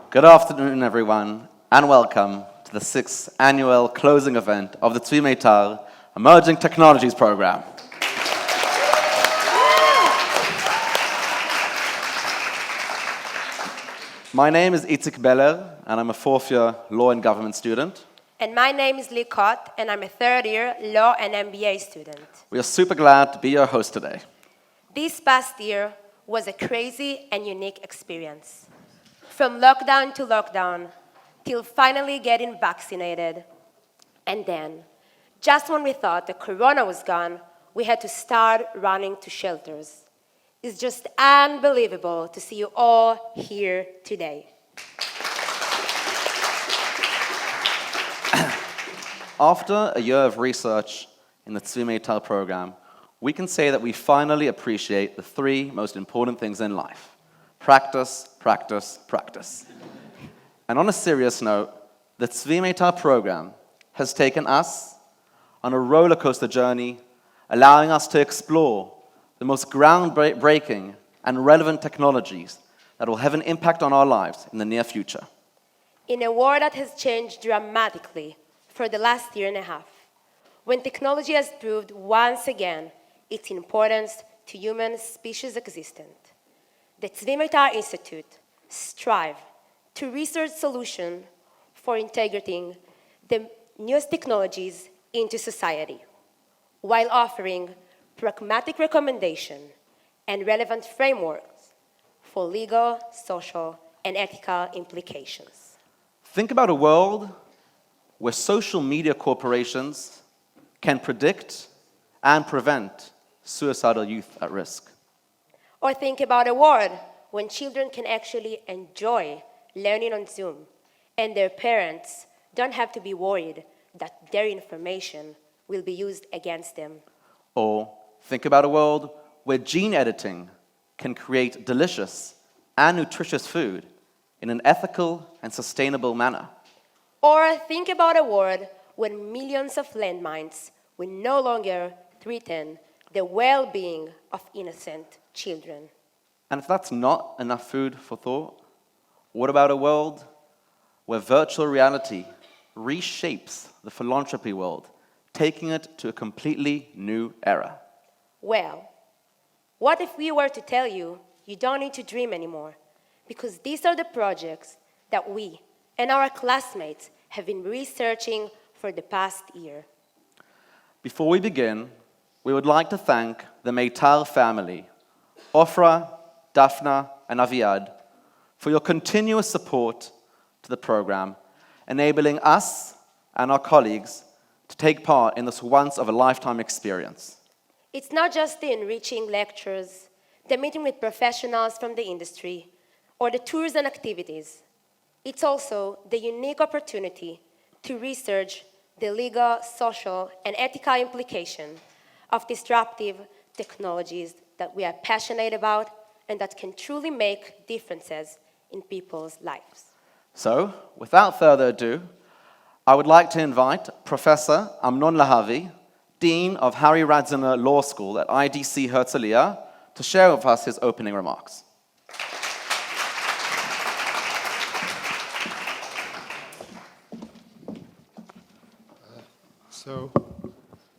Good afternoon, everyone, and welcome to the 6th annual closing event of the Zvi Meitar Emerging Technologies Program. My name is Itzik Beller, and I'm a fourth-year law and government student. And my name is Likot, and I'm a third-year law and MBA student. We are super glad to be your host today. This past year was a crazy and unique experience. From lockdown to lockdown, till finally getting vaccinated. And then, just when we thought the corona was gone, we had to start running to shelters. It's just unbelievable to see you all here today. After a year of research in the Zvi Meitar program, we can say that we finally appreciate the three most important things in life. Practice, practice, practice. And on a serious note, the Zvi Meitar program has taken us on a roller coaster journey, allowing us to explore the most groundbreaking and relevant technologies that will have an impact on our lives in the near future. In a world that has changed dramatically for the last year and a half, when technology has proved once again its importance to human species existence, the Zvi Meitar Institute strives to research solutions for integrating the newest technologies into society, while offering pragmatic recommendations and relevant frameworks for legal, social, and ethical implications. Think about a world where social media corporations can predict and prevent suicidal youth at risk. Or think about a world when children can actually enjoy learning on Zoom and their parents don't have to be worried that their information will be used against them. Or think about a world where gene editing can create delicious and nutritious food in an ethical and sustainable manner. Or think about a world when millions of landmines will no longer threaten the well-being of innocent children. And if that's not enough food for thought, what about a world where virtual reality reshapes the philanthropy world, taking it to a completely new era? Well, what if we were to tell you you don't need to dream anymore? Because these are the projects that we and our classmates have been researching for the past year. Before we begin, we would like to thank the Meitar family, Ofra, Daphna, and Aviad, for your continuous support to the program, enabling us and our colleagues to take part in this once-of-a-lifetime experience. It's not just the enriching lectures, the meeting with professionals from the industry, or the tours and activities. It's also the unique opportunity to research the legal, social, and ethical implications of disruptive technologies that we are passionate about and that can truly make differences in people's lives. So, without further ado, I would like to invite Professor Amnon Lahavi, Dean of Harry Radziner Law School at IDC Herzliya, to share with us his opening remarks.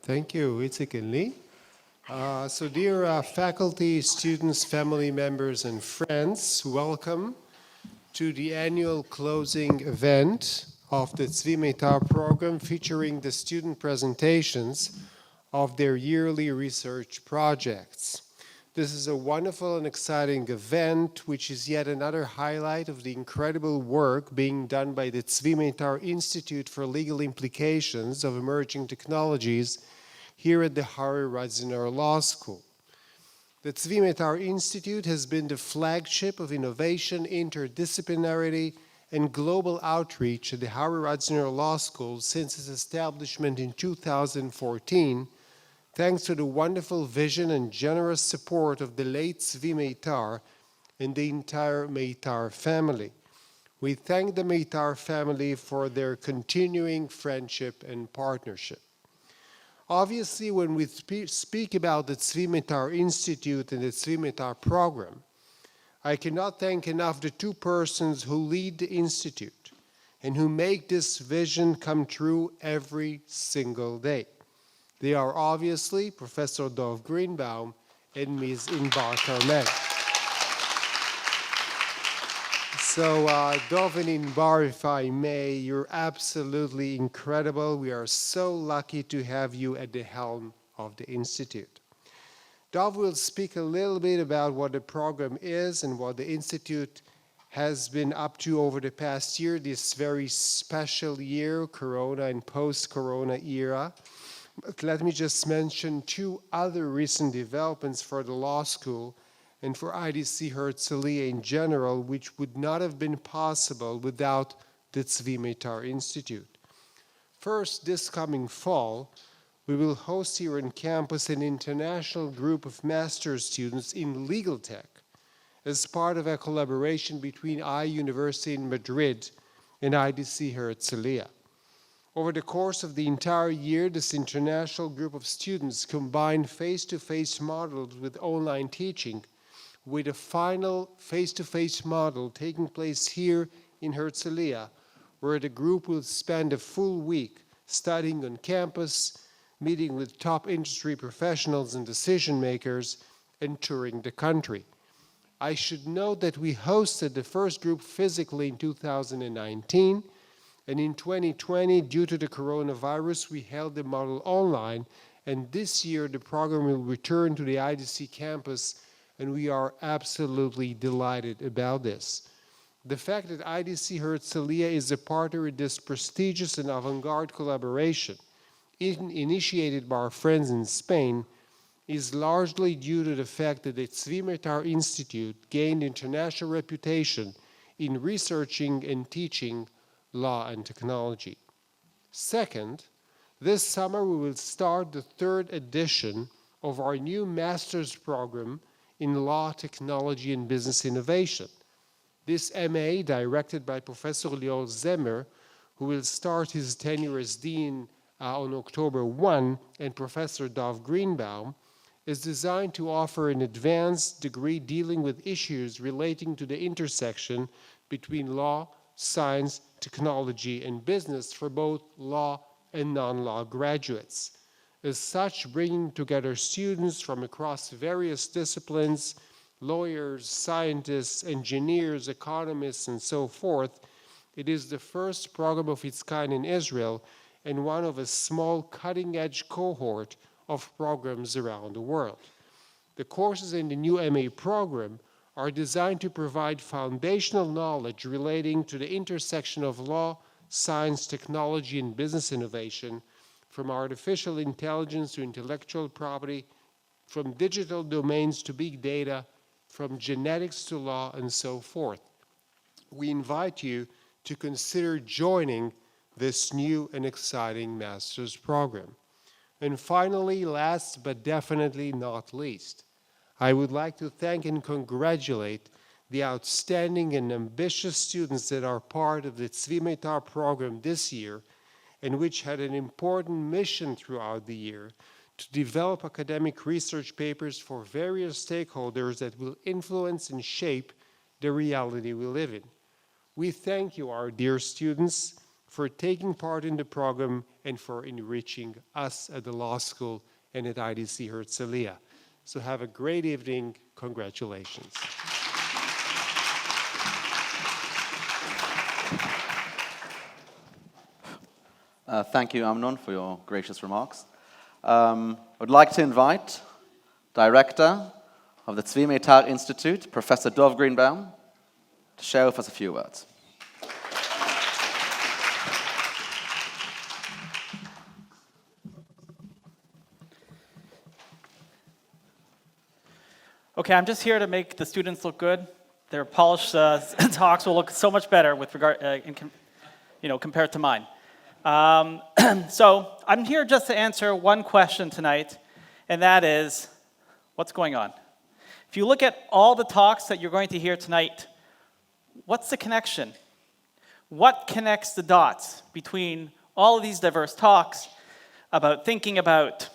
Thank you, Itzik and Lee. Dear faculty, students, family members, and friends, welcome to the annual closing event of the Zvi Meitar program featuring the student presentations of their yearly research projects. This is a wonderful and exciting event, which is yet another highlight of the incredible work being done by the Zvi Meitar Institute for Legal Implications of Emerging Technologies here at the Harry Radziner Law School. The Zvi Meitar Institute has been the flagship of innovation, interdisciplinarity, and global outreach at the Harry Radziner Law School since its establishment in 2014, thanks to the wonderful vision and generous support of the late Zvi Meitar and the entire Meitar family. We thank the Meitar family for their continuing friendship and partnership. Obviously, when we speak about the Zvi Meitar Institute and the Zvi Meitar program, I cannot thank enough the two persons who lead the Institute and who make this vision come true every single day. They are obviously Professor Dov Greenbaum and Ms. Inbar Carmen. So, Dov and Inbar, if I may, you're absolutely incredible. We are so lucky to have you at the helm of the Institute. Dov will speak a little bit about what the program is and what the Institute has been up to over the past year, this very special year, Corona and post-Corona era. But let me just mention two other recent developments for the law school and for IDC Herzliya in general, which would not have been possible without the Zvi Meitar Institute. First, this coming fall, we will host here on campus an international group of master's students in legal tech as part of a collaboration between University in Madrid and IDC Herzliya. Over the course of the entire year, this international group of students combined face-to-face models with online teaching, with a final face-to-face model taking place here in Herzliya, where the group will spend a full week studying on campus, meeting with top industry professionals and decision makers, and touring the country. I should note that we hosted the first group physically in 2019, and in 2020, due to the coronavirus, we held the model online, and this year the program will return to the IDC campus, and we are absolutely delighted about this. The fact that IDC Herzliya is a partner in this prestigious and avant-garde collaboration, initiated by our friends in Spain, is largely due to the fact that the Zvi Meitar Institute gained international reputation in researching and teaching law and technology. Second, this summer we will start the third edition of our new master's program in law, technology, and business innovation. This MA, directed by Professor Lior Zemmer, who will start his tenure as dean on October 1, and Professor Dov Greenbaum, is designed to offer an advanced degree dealing with issues relating to the intersection between law, science, technology, and business for both law and non-law graduates. As such, bringing together students from across various disciplines, lawyers, scientists, engineers, economists, and so forth, it is the first program of its kind in Israel and one of a small cutting-edge cohort of programs around the world. The courses in the new MA program are designed to provide foundational knowledge relating to the intersection of law, science, technology, and business innovation, from artificial intelligence to intellectual property, from digital domains to big data, from genetics to law, and so forth. We invite you to consider joining this new and exciting master's program. And finally, last but definitely not least, I would like to thank and congratulate the outstanding and ambitious students that are part of the Zvi Meitar program this year, and which had an important mission throughout the year to develop academic research papers for various stakeholders that will influence and shape the reality we live in. We thank you, our dear students, for taking part in the program and for enriching us at the law school and at IDC Herzliya. So have a great evening. Congratulations. Thank you, Amnon, for your gracious remarks. I would like to invite Director of the Zvi Meitar Institute, Professor Dov Greenbaum, to share with us a few words. Okay, I'm just here to make the students look good. Their polished talks will look so much better with regard, compared to mine. So I'm here just to answer one question tonight, and that is, what's going on? If you look at all the talks that you're going to hear tonight, what's the connection? What connects the dots between all of these diverse talks about thinking about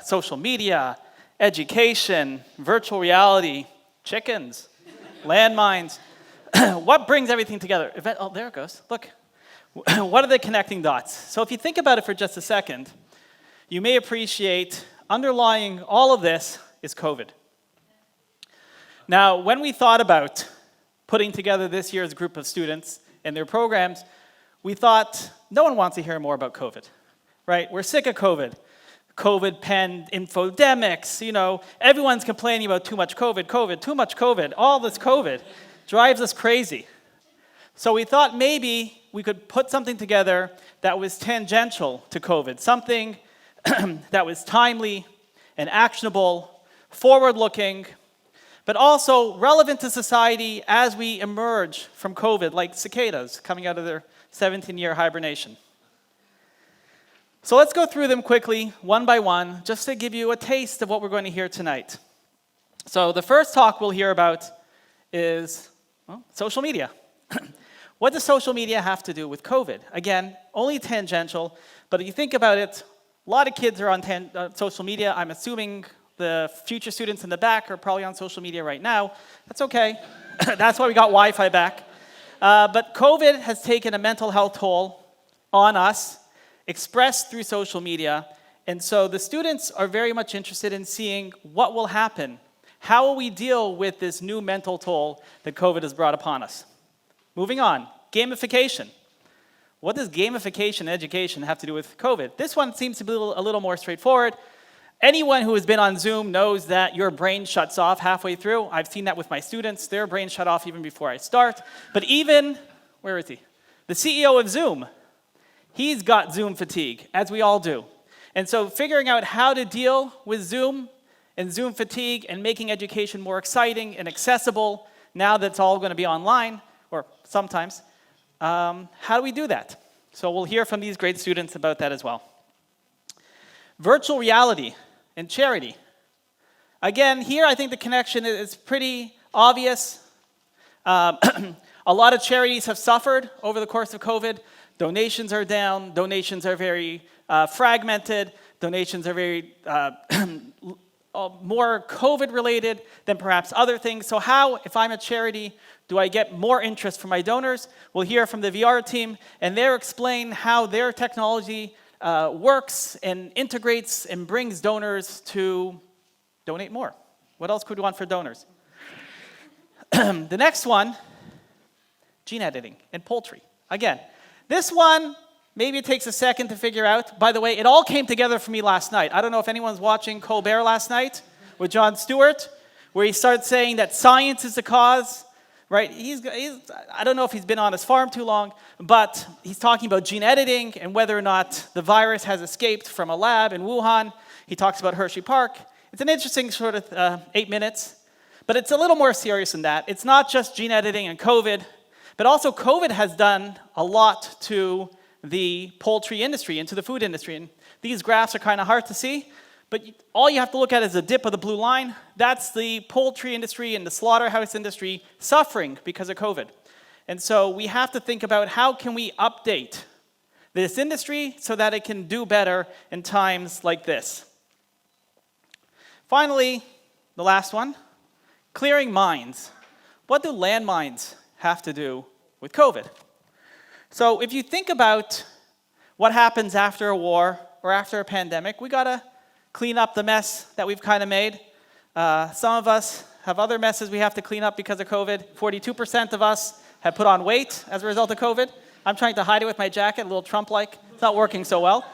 social media, education, virtual reality, chickens, Landmines. What brings everything together? Oh, there it goes. Look. What are the connecting dots? So if you think about it for just a second, you may appreciate underlying all of this is COVID. Now, when we thought about putting together this year's group of students and their programs, we thought no one wants to hear more about COVID, right? We're sick of COVID. COVID pen infodemics, everyone's complaining about too much COVID, too much COVID, all this COVID drives us crazy. So we thought maybe we could put something together that was tangential to COVID, something that was timely and actionable, forward-looking, but also relevant to society as we emerge from COVID, like cicadas coming out of their 17-year hibernation. So let's go through them quickly, one by one, just to give you a taste of what we're going to hear tonight. So the first talk we'll hear about is social media. What does social media have to do with COVID? Again, only tangential, but if you think about it, a lot of kids are on social media. I'm assuming the future students in the back are probably on social media right now. That's okay. That's why we got Wi-Fi back. But COVID has taken a mental health toll on us, expressed through social media, and so the students are very much interested in seeing what will happen. How will we deal with this new mental toll that COVID has brought upon us? Moving on, gamification. What does gamification and education have to do with COVID? This one seems to be a little more straightforward. Anyone who has been on Zoom knows that your brain shuts off halfway through. I've seen that with my students. Their brain shut off even before I start. But even, where is he? The CEO of Zoom, he's got Zoom fatigue, as we all do. And so figuring out how to deal with Zoom and Zoom fatigue and making education more exciting and accessible now that it's all going to be online, or sometimes, how do we do that? So we'll hear from these great students about that as well. Virtual reality and charity. Again, here I think the connection is pretty obvious. A lot of charities have suffered over the course of COVID. Donations are down, donations are very fragmented, donations are very more COVID-related than perhaps other things. So how, if I'm a charity, do I get more interest from my donors? We'll hear from the VR team, and they'll explain how their technology works and integrates and brings donors to donate more. What else could we want for donors? The next one, gene editing and poultry. Again, this one, maybe it takes a second to figure out. By the way, it all came together for me last night. I don't know if anyone's watching Colbert last night with Jon Stewart, where he starts saying that science is the cause, right? I don't know if he's been on his farm too long, but he's talking about gene editing and whether or not the virus has escaped from a lab in Wuhan. He talks about Hershey Park. It's an interesting sort of 8 minutes, but it's a little more serious than that. It's not just gene editing and COVID, but also COVID has done a lot to the poultry industry and to the food industry. And these graphs are kind of hard to see, but all you have to look at is the dip of the blue line. That's the poultry industry and the slaughterhouse industry suffering because of COVID. And so we have to think about how can we update this industry so that it can do better in times like this. Finally, the last one, clearing mines. What do landmines have to do with COVID? So if you think about what happens after a war or after a pandemic, we gotta clean up the mess that we've kind of made. Some of us have other messes we have to clean up because of COVID. 42% of us have put on weight as a result of COVID. I'm trying to hide it with my jacket, a little Trump-like. It's not working so well.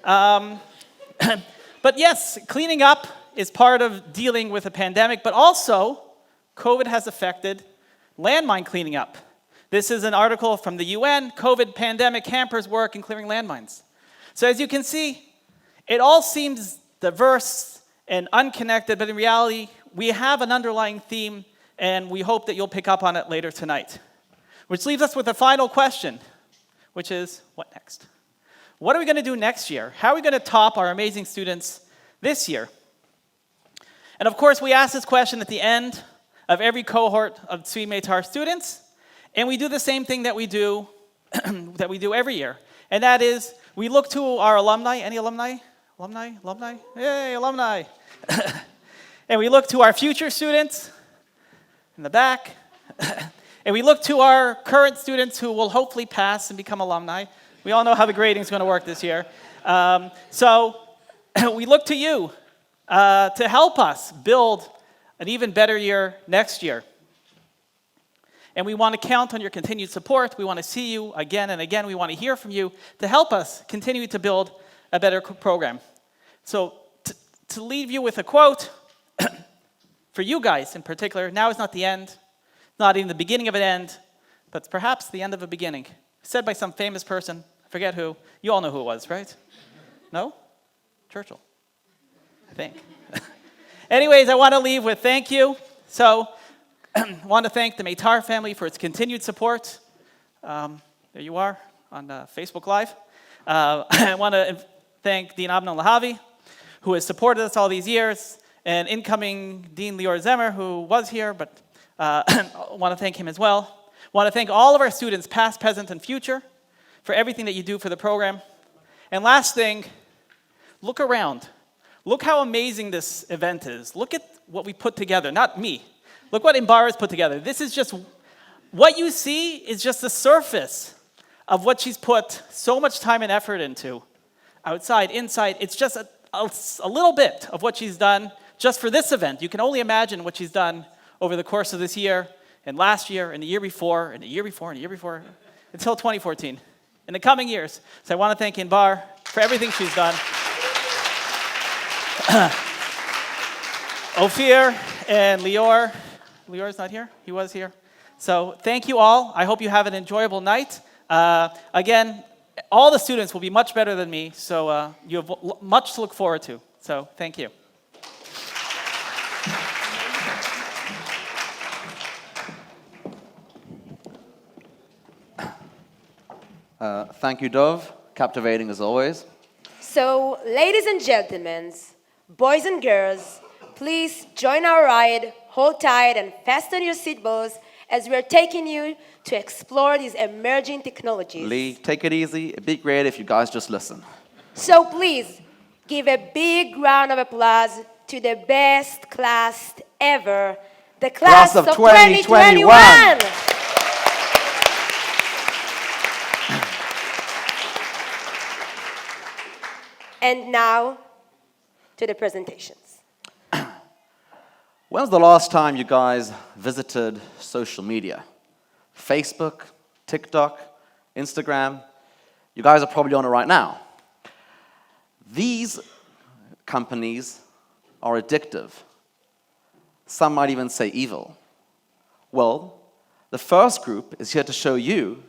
But yes, cleaning up is part of dealing with a pandemic, but also COVID has affected landmine cleaning up. This is an article from the UN, COVID pandemic hampers work in clearing landmines. So as you can see, it all seems diverse and unconnected, but in reality, we have an underlying theme, and we hope that you'll pick up on it later tonight. Which leaves us with a final question, which is, what next? What are we going to do next year? How are we going to top our amazing students this year? And of course, we ask this question at the end of every cohort of Zvi Meitar students, and we do the same thing that we do every year, and that is we look to our alumni. Any alumni? Alumni? Yay, alumni! And we look to our future students in the back, And we look to our current students who will hopefully pass and become alumni. We all know how the grading is going to work this year. So we look to you to help us build an even better year next year. And we want to count on your continued support. We want to see you again and again. We want to hear from you to help us continue to build a better program. So to leave you with a quote, for you guys in particular, now is not the end, not even the beginning of an end, but it's perhaps the end of a beginning. Said by some famous person, I forget who. You all know who it was, right? No? Churchill, I think. Anyways, I want to leave with thank you. So I want to thank the Meitar family for its continued support. There you are on Facebook Live. I want to thank Dean Abnon Lahavi, who has supported us all these years, and incoming Dean Lior Zemer, who was here, but I want to thank him as well. I want to thank all of our students, past, present, and future, for everything that you do for the program. And last thing, look around. Look how amazing this event is. Look at what we put together, not me. Look what Imbar has put together. This is just, what you see is just the surface of what she's put so much time and effort into. Outside, inside, it's just a little bit of what she's done just for this event. You can only imagine what she's done over the course of this year, and last year, and the year before, and the year before, and the year before, until 2014, in the coming years. So I want to thank Imbar for everything she's done. Ophir and Lior. Lior's not here? He was here. So thank you all. I hope you have an enjoyable night. Again, all the students will be much better than me, so you have much to look forward to. So thank you. Thank you, Dov. Captivating as always. So, ladies and gentlemen, boys and girls, please join our ride, hold tight and fasten your seatbelts as we are taking you to explore these emerging technologies. Lee, take it easy. It'd be great if you guys just listen. So please, give a big round of applause to the best class ever, the class of 2021. And now, to the presentations. When's the last time you guys visited social media? Facebook, TikTok, Instagram? You guys are probably on it right now. These companies are addictive. Some might even say evil. Well, the first group is here to show you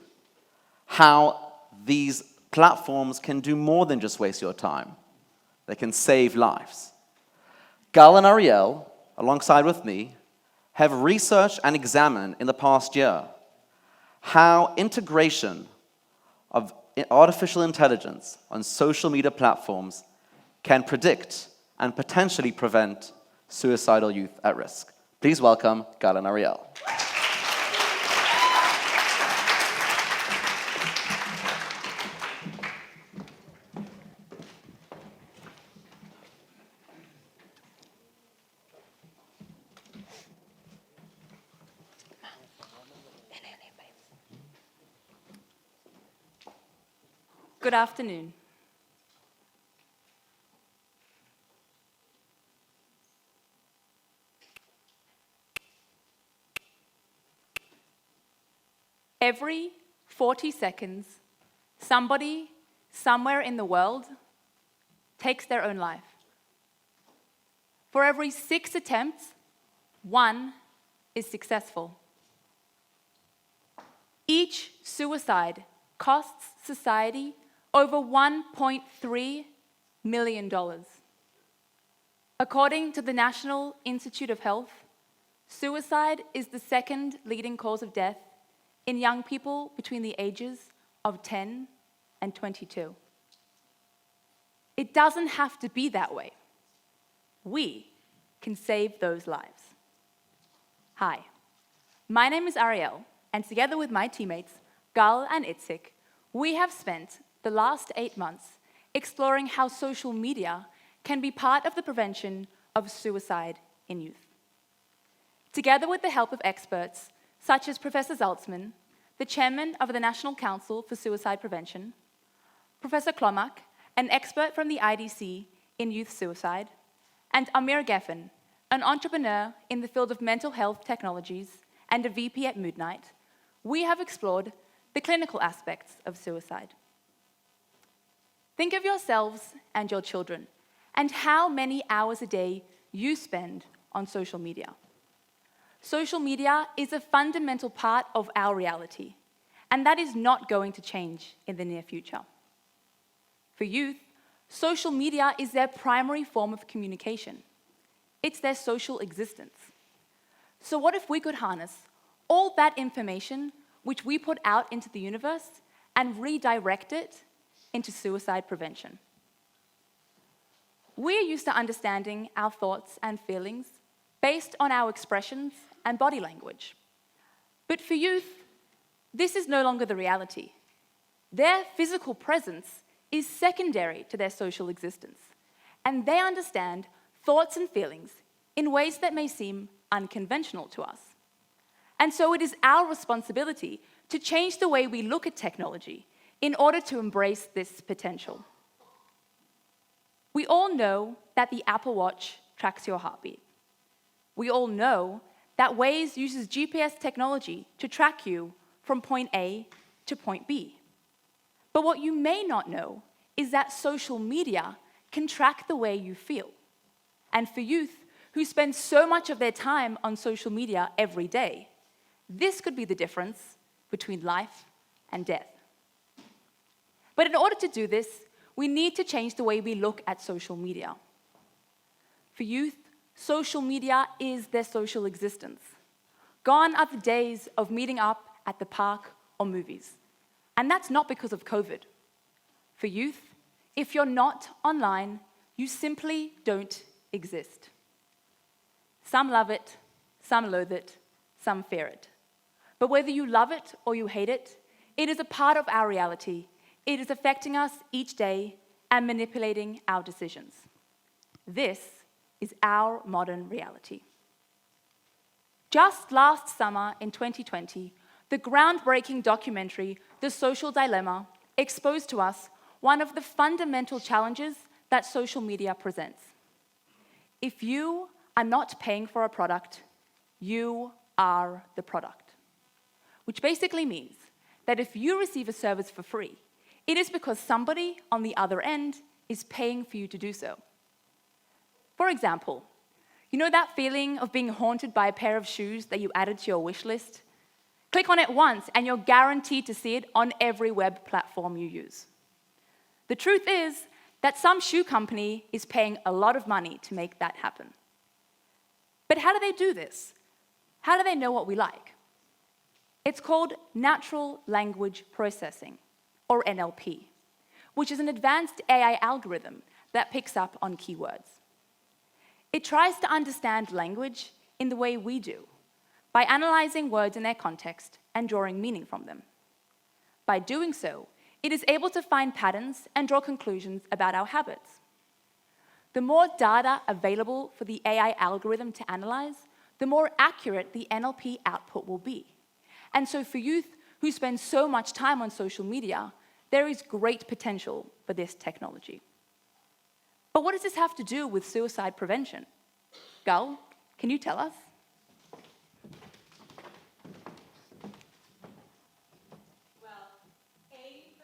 how these platforms can do more than just waste your time. They can save lives. Gal and Ariel, alongside with me, have researched and examined in the past year how integration of artificial intelligence on social media platforms can predict and potentially prevent suicidal youth at risk. Please welcome Gal and Ariel. Good afternoon. Every 40 seconds, somebody, somewhere in the world, takes their own life. For every 6 attempts, 1 is successful. Each suicide costs society over $1.3 million. According to the National Institute of Health, suicide is the second leading cause of death in young people between the ages of 10 and 22. It doesn't have to be that way. We can save those lives. Hi, my name is Ariel, and together with my teammates, Gal and Itzik, we have spent the last 8 months exploring how social media can be part of the prevention of suicide in youth. Together with the help of experts such as Professor Zaltzman, the chairman of the National Council for Suicide Prevention, Professor Klomak, an expert from the IDC in youth suicide, and Amir Geffen, an entrepreneur in the field of mental health technologies and a VP at Midnight, we have explored the clinical aspects of suicide. Think of yourselves and your children and how many hours a day you spend on social media. Social media is a fundamental part of our reality, and that is not going to change in the near future. For youth, social media is their primary form of communication. It's their social existence. So what if we could harness all that information which we put out into the universe and redirect it into suicide prevention? We're used to understanding our thoughts and feelings based on our expressions and body language. But for youth, this is no longer the reality. Their physical presence is secondary to their social existence, and they understand thoughts and feelings in ways that may seem unconventional to us. And so it is our responsibility to change the way we look at technology in order to embrace this potential. We all know that the Apple Watch tracks your heartbeat. We all know that Waze uses GPS technology to track you from point A to point B. But what you may not know is that social media can track the way you feel. And for youth who spend so much of their time on social media every day, this could be the difference between life and death. But in order to do this, we need to change the way we look at social media. For youth, social media is their social existence. Gone are the days of meeting up at the park or movies. And that's not because of COVID. For youth, if you're not online, you simply don't exist. Some love it, some loathe it, some fear it. But whether you love it or you hate it, it is a part of our reality. It is affecting us each day and manipulating our decisions. This is our modern reality. Just last summer in 2020, the groundbreaking documentary, The Social Dilemma, exposed to us one of the fundamental challenges that social media presents. If you are not paying for a product, you are the product. Which basically means that if you receive a service for free, it is because somebody on the other end is paying for you to do so. For example, you know that feeling of being haunted by a pair of shoes that you added to your wish list? Click on it once and you're guaranteed to see it on every web platform you use. The truth is that some shoe company is paying a lot of money to make that happen. But how do they do this? How do they know what we like? It's called natural language processing, or NLP, which is an advanced AI algorithm that picks up on keywords. It tries to understand language in the way we do, by analyzing words in their context and drawing meaning from them. By doing so, it is able to find patterns and draw conclusions about our habits. The more data available for the AI algorithm to analyze, the more accurate the NLP output will be. And so for youth who spend so much time on social media, there is great potential for this technology. But what does this have to do with suicide prevention? Gal, can you tell us? Well, 80%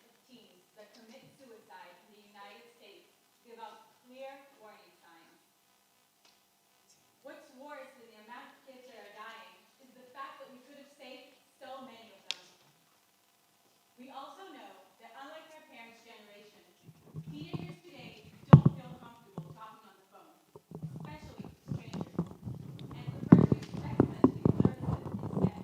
of teens that commit suicide in the United States give out clear warning signs. What's worse than the amount of kids that are dying is the fact that we could have saved so many of them. We also know that unlike their parents' generation, teenagers today don't feel comfortable talking on the phone, especially to strangers, and prefer to use text messaging services instead.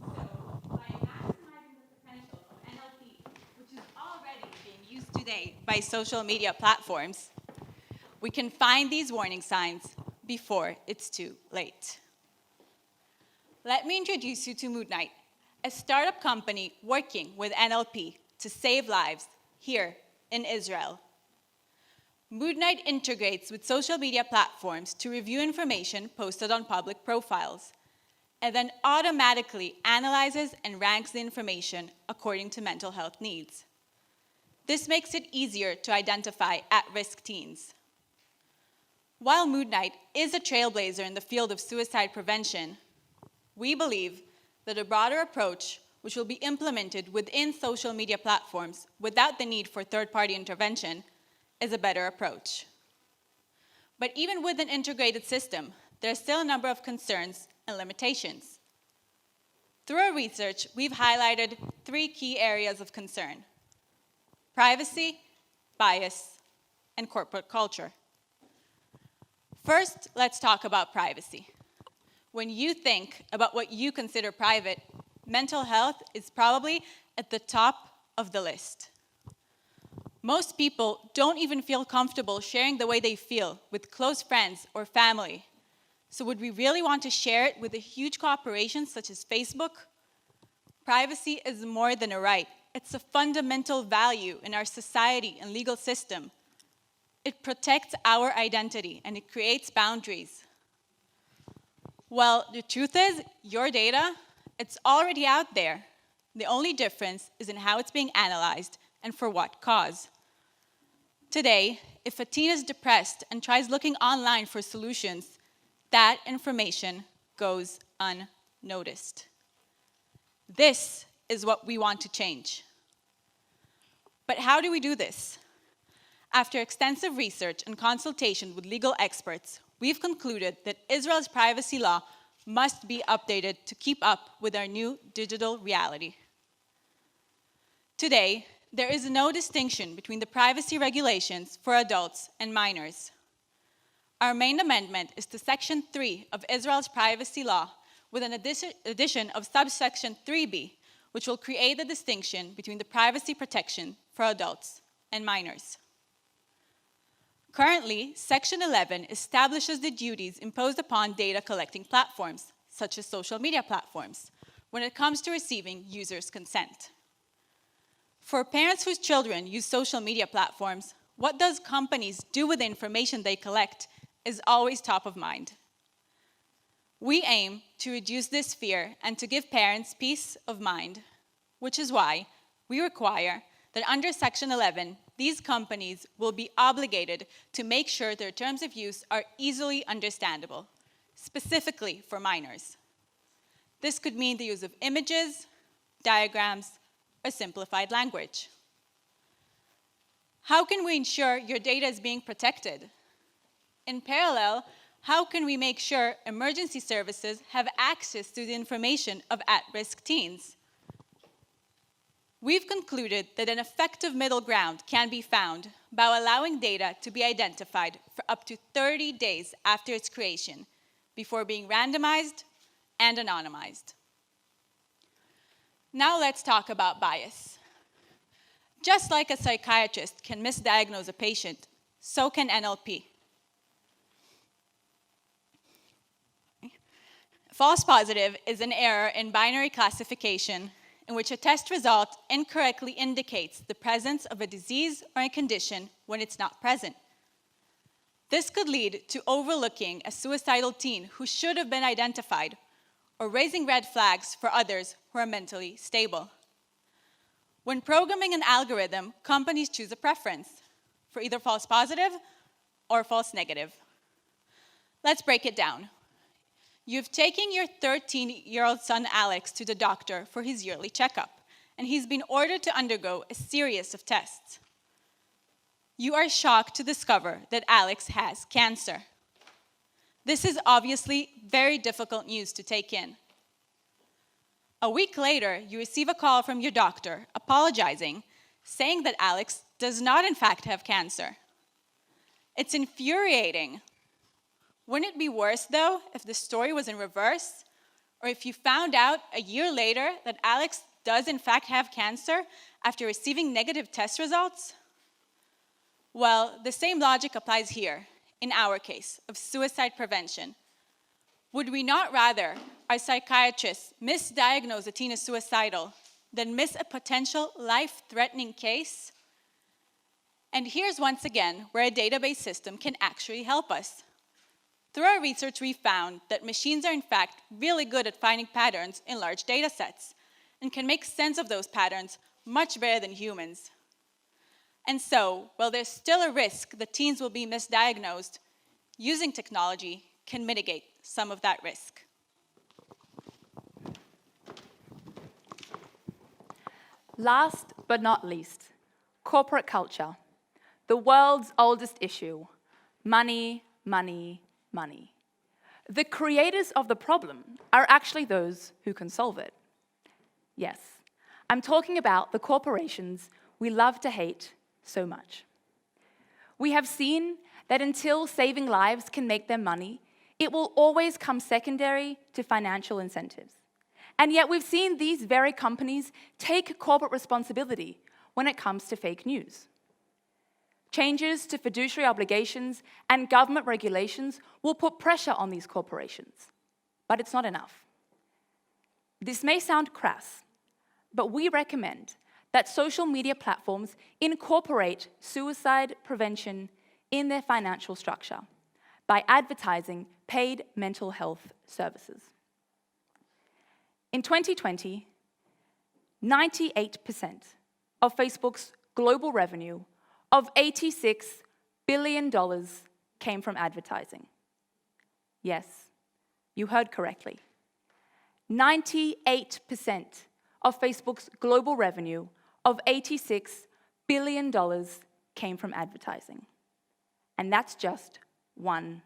So, by maximizing the potential of NLP, which is already being used today by social media platforms, we can find these warning signs before it's too late. Let me introduce you to Midnight, a startup company working with NLP to save lives here in Israel. Midnight integrates with social media platforms to review information posted on public profiles. and then automatically analyzes and ranks the information according to mental health needs. This makes it easier to identify at-risk teens. While Mood Night is a trailblazer in the field of suicide prevention, we believe that a broader approach, which will be implemented within social media platforms without the need for third-party intervention, is a better approach. But even with an integrated system, there are still a number of concerns and limitations. Through our research, we've highlighted 3 key areas of concern: privacy, bias, and corporate culture. First, let's talk about privacy. When you think about what you consider private, mental health is probably at the top of the list. Most people don't even feel comfortable sharing the way they feel with close friends or family. So would we really want to share it with a huge corporation such as Facebook? Privacy is more than a right. It's a fundamental value in our society and legal system. It protects our identity and it creates boundaries. Well, the truth is, your data, it's already out there. The only difference is in how it's being analyzed and for what cause. Today, if a teen is depressed and tries looking online for solutions, that information goes unnoticed. This is what we want to change. But how do we do this? After extensive research and consultation with legal experts, we've concluded that Israel's privacy law must be updated to keep up with our new digital reality. Today, there is no distinction between the privacy regulations for adults and minors. Our main amendment is to Section 3 of Israel's privacy law with an addition of subsection 3b, which will create the distinction between the privacy protection for adults and minors. Currently, Section 11 establishes the duties imposed upon data collecting platforms, such as social media platforms, when it comes to receiving users' consent. For parents whose children use social media platforms, what those companies do with the information they collect is always top of mind. We aim to reduce this fear and to give parents peace of mind, which is why we require that under Section 11, these companies will be obligated to make sure their terms of use are easily understandable, specifically for minors. This could mean the use of images, diagrams, or simplified language. How can we ensure your data is being protected? In parallel, how can we make sure emergency services have access to the information of at-risk teens? We've concluded that an effective middle ground can be found by allowing data to be identified for up to 30 days after its creation, before being randomized and anonymized. Now let's talk about bias. Just like a psychiatrist can misdiagnose a patient, so can NLP. False positive is an error in binary classification in which a test result incorrectly indicates the presence of a disease or a condition when it's not present. This could lead to overlooking a suicidal teen who should have been identified, or raising red flags for others who are mentally stable. When programming an algorithm, companies choose a preference for either false positive or false negative. Let's break it down. You've taken your 13-year-old son Alex to the doctor for his yearly checkup, and he's been ordered to undergo a series of tests. You are shocked to discover that Alex has cancer. This is obviously very difficult news to take in. A week later, you receive a call from your doctor apologizing, saying that Alex does not in fact have cancer. It's infuriating. Wouldn't it be worse, though, if the story was in reverse? Or if you found out a year later that Alex does in fact have cancer after receiving negative test results? Well, the same logic applies here, in our case, of suicide prevention. Would we not rather our psychiatrists misdiagnose a teen as suicidal than miss a potential life-threatening case? And here's once again where a database system can actually help us. Through our research, we found that machines are in fact really good at finding patterns in large data sets and can make sense of those patterns much better than humans. And so, while there's still a risk that teens will be misdiagnosed, using technology can mitigate some of that risk. Last but not least, corporate culture, the world's oldest issue. Money, money, money. The creators of the problem are actually those who can solve it. Yes, I'm talking about the corporations we love to hate so much. We have seen that until saving lives can make them money, it will always come secondary to financial incentives. And yet we've seen these very companies take corporate responsibility when it comes to fake news. Changes to fiduciary obligations and government regulations will put pressure on these corporations, but it's not enough. This may sound crass, but we recommend that social media platforms incorporate suicide prevention in their financial structure by advertising paid mental health services. In 2020, 98% of Facebook's global revenue of $86 billion came from advertising. Yes, you heard correctly. 98% of Facebook's global revenue of $86 billion came from advertising. And that's just one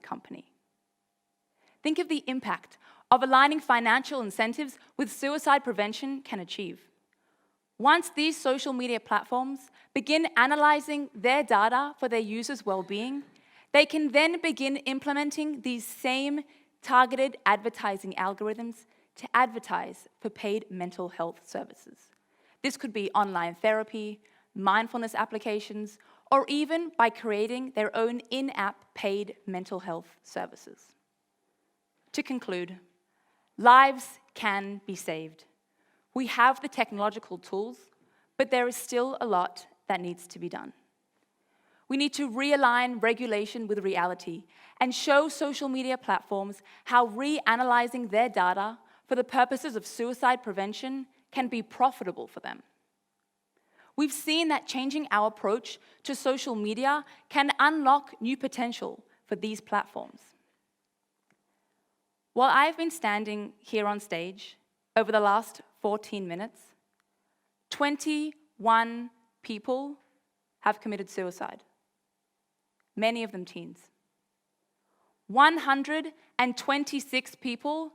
company. Think of the impact of aligning financial incentives with suicide prevention can achieve. Once these social media platforms begin analyzing their data for their users' well-being, they can then begin implementing these same targeted advertising algorithms to advertise for paid mental health services. This could be online therapy, mindfulness applications, or even by creating their own in-app paid mental health services. To conclude, lives can be saved. We have the technological tools, but there is still a lot that needs to be done. We need to realign regulation with reality and show social media platforms how reanalyzing their data for the purposes of suicide prevention can be profitable for them. We've seen that changing our approach to social media can unlock new potential for these platforms. While I've been standing here on stage over the last 14 minutes, 21 people have committed suicide, many of them teens. 126 people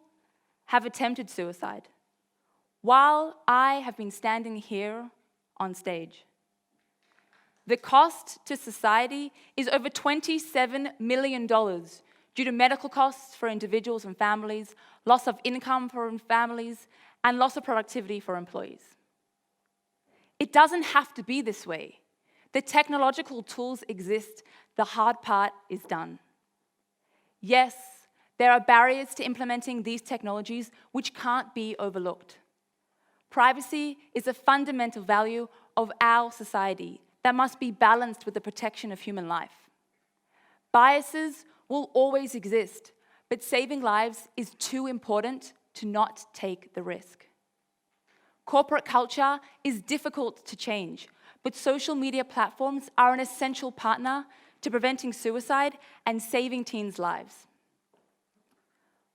have attempted suicide, while I have been standing here on stage. The cost to society is over $27 million due to medical costs for individuals and families, loss of income for families, and loss of productivity for employees. It doesn't have to be this way. The technological tools exist. The hard part is done. Yes, there are barriers to implementing these technologies which can't be overlooked. Privacy is a fundamental value of our society that must be balanced with the protection of human life. Biases will always exist, but saving lives is too important to not take the risk. Corporate culture is difficult to change, but social media platforms are an essential partner to preventing suicide and saving teens' lives.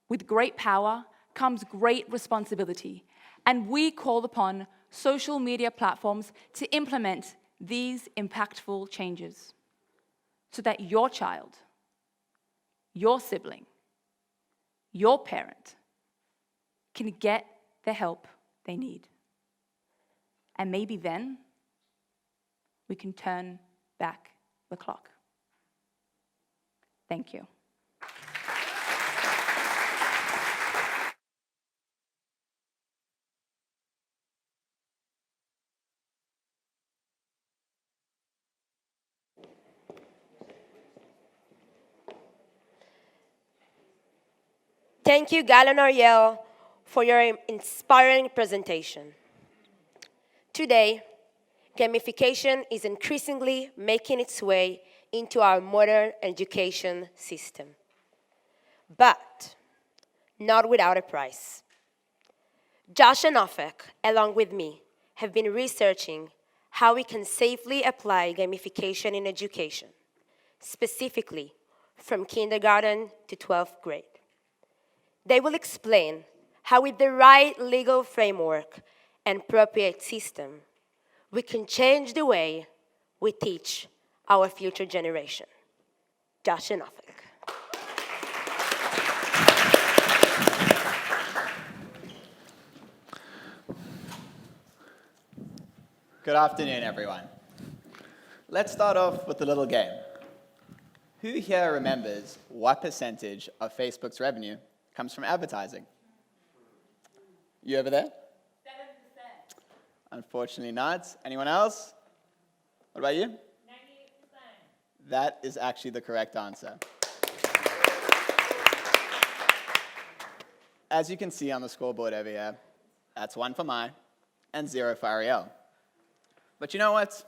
With great power comes great responsibility, and we call upon social media platforms to implement these impactful changes so that your child, your sibling, your parent can get the help they need. And maybe then we can turn back the clock. Thank you. Thank you, Gal and Ariel, for your inspiring presentation. Today, gamification is increasingly making its way into our modern education system. but not without a price. Josh and Ofek, along with me, have been researching how we can safely apply gamification in education, specifically from kindergarten to 12th grade. They will explain how with the right legal framework and appropriate system, we can change the way we teach our future generation. Josh and Ofek. Good afternoon, everyone. Let's start off with a little game. Who here remembers what percentage of Facebook's revenue comes from advertising? You over there? 7%. Unfortunately not. Anyone else? What about you? 98%. That is actually the correct answer. As you can see on the scoreboard over here, that's 1 for Mai and 0 for Ariel. But you know what?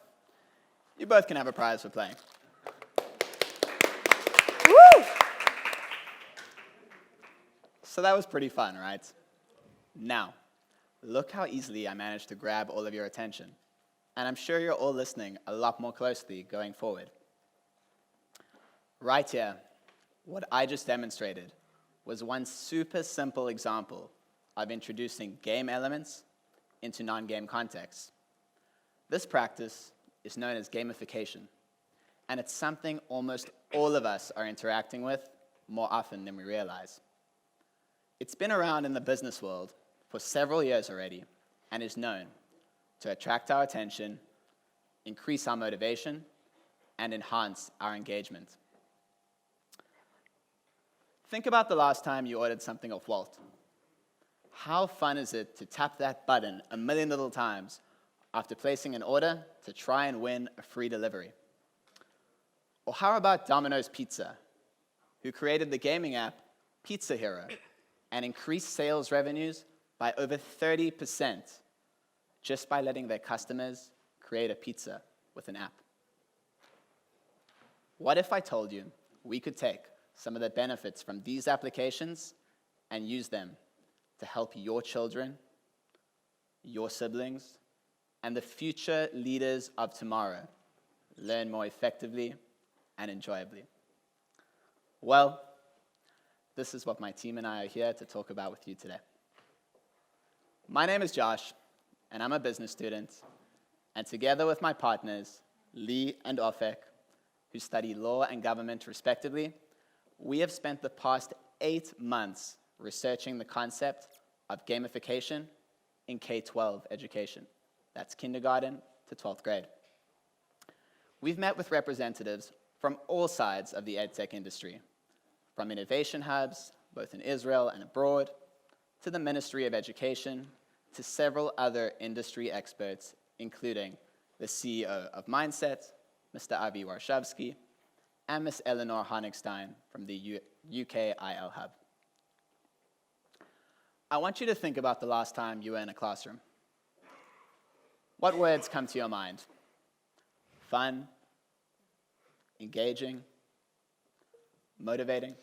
You both can have a prize for playing. Woo! So that was pretty fun, right? Now, look how easily I managed to grab all of your attention. And I'm sure you're all listening a lot more closely going forward. Right here, what I just demonstrated was one super simple example of introducing game elements into non-game contexts. This practice is known as gamification, and it's something almost all of us are interacting with more often than we realize. It's been around in the business world for several years already and is known to attract our attention, increase our motivation, and enhance our engagement. Think about the last time you ordered something off Walt. How fun is it to tap that button a million little times after placing an order to try and win a free delivery? Or how about Domino's Pizza, who created the gaming app Pizza Hero and increased sales revenues by over 30% just by letting their customers create a pizza with an app? What if I told you we could take some of the benefits from these applications and use them to help your children, your siblings, and the future leaders of tomorrow learn more effectively and enjoyably? Well, this is what my team and I are here to talk about with you today. My name is Josh, and I'm a business student, and together with my partners, Lee and Ofek, who study law and government respectively, we have spent the past 8 months researching the concept of gamification in K-12 education. That's kindergarten to 12th grade. We've met with representatives from all sides of the edtech industry, from innovation hubs, both in Israel and abroad, to the Ministry of Education, to several other industry experts, including the CEO of Mindset, Mr. Avi Warshavsky, and Ms. Eleanor Honigstein from the UK IL Hub. I want you to think about the last time you were in a classroom. What words come to your mind? Fun, engaging, motivating?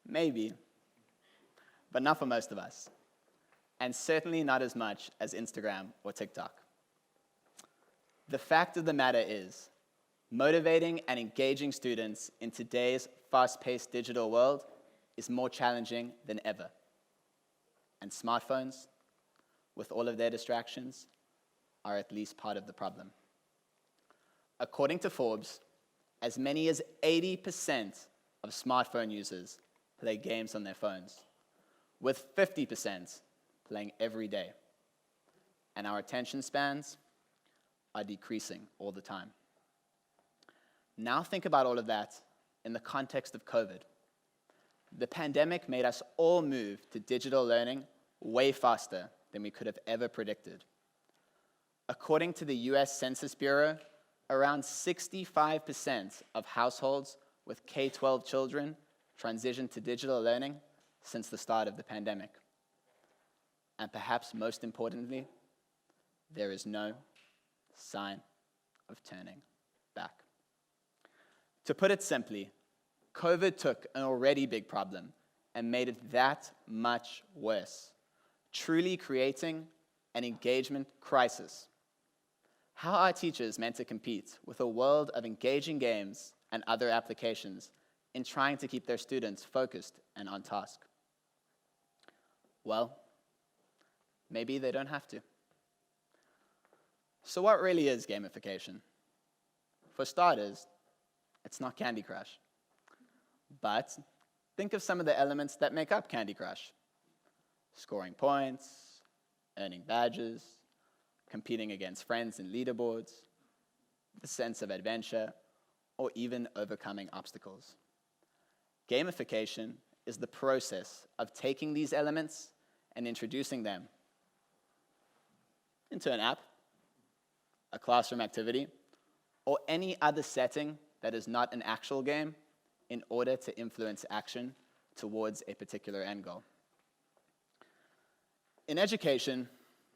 Maybe, but not for most of us, and certainly not as much as Instagram or TikTok. The fact of the matter is, motivating and engaging students in today's fast-paced digital world is more challenging than ever. And smartphones, with all of their distractions, are at least part of the problem. According to Forbes, as many as 80% of smartphone users play games on their phones, with 50% playing every day. And our attention spans are decreasing all the time. Now think about all of that in the context of COVID. The pandemic made us all move to digital learning way faster than we could have ever predicted. According to the US Census Bureau, around 65% of households with K-12 children transitioned to digital learning since the start of the pandemic. And perhaps most importantly, there is no sign of turning back. To put it simply, COVID took an already big problem and made it that much worse, truly creating an engagement crisis. How are teachers meant to compete with a world of engaging games and other applications in trying to keep their students focused and on task? Well, maybe they don't have to. So what really is gamification? For starters, it's not Candy Crush. But think of some of the elements that make up Candy Crush. Scoring points, earning badges, competing against friends in leaderboards, the sense of adventure, or even overcoming obstacles. Gamification is the process of taking these elements and introducing them into an app, a classroom activity, or any other setting that is not an actual game in order to influence action towards a particular end goal. In education,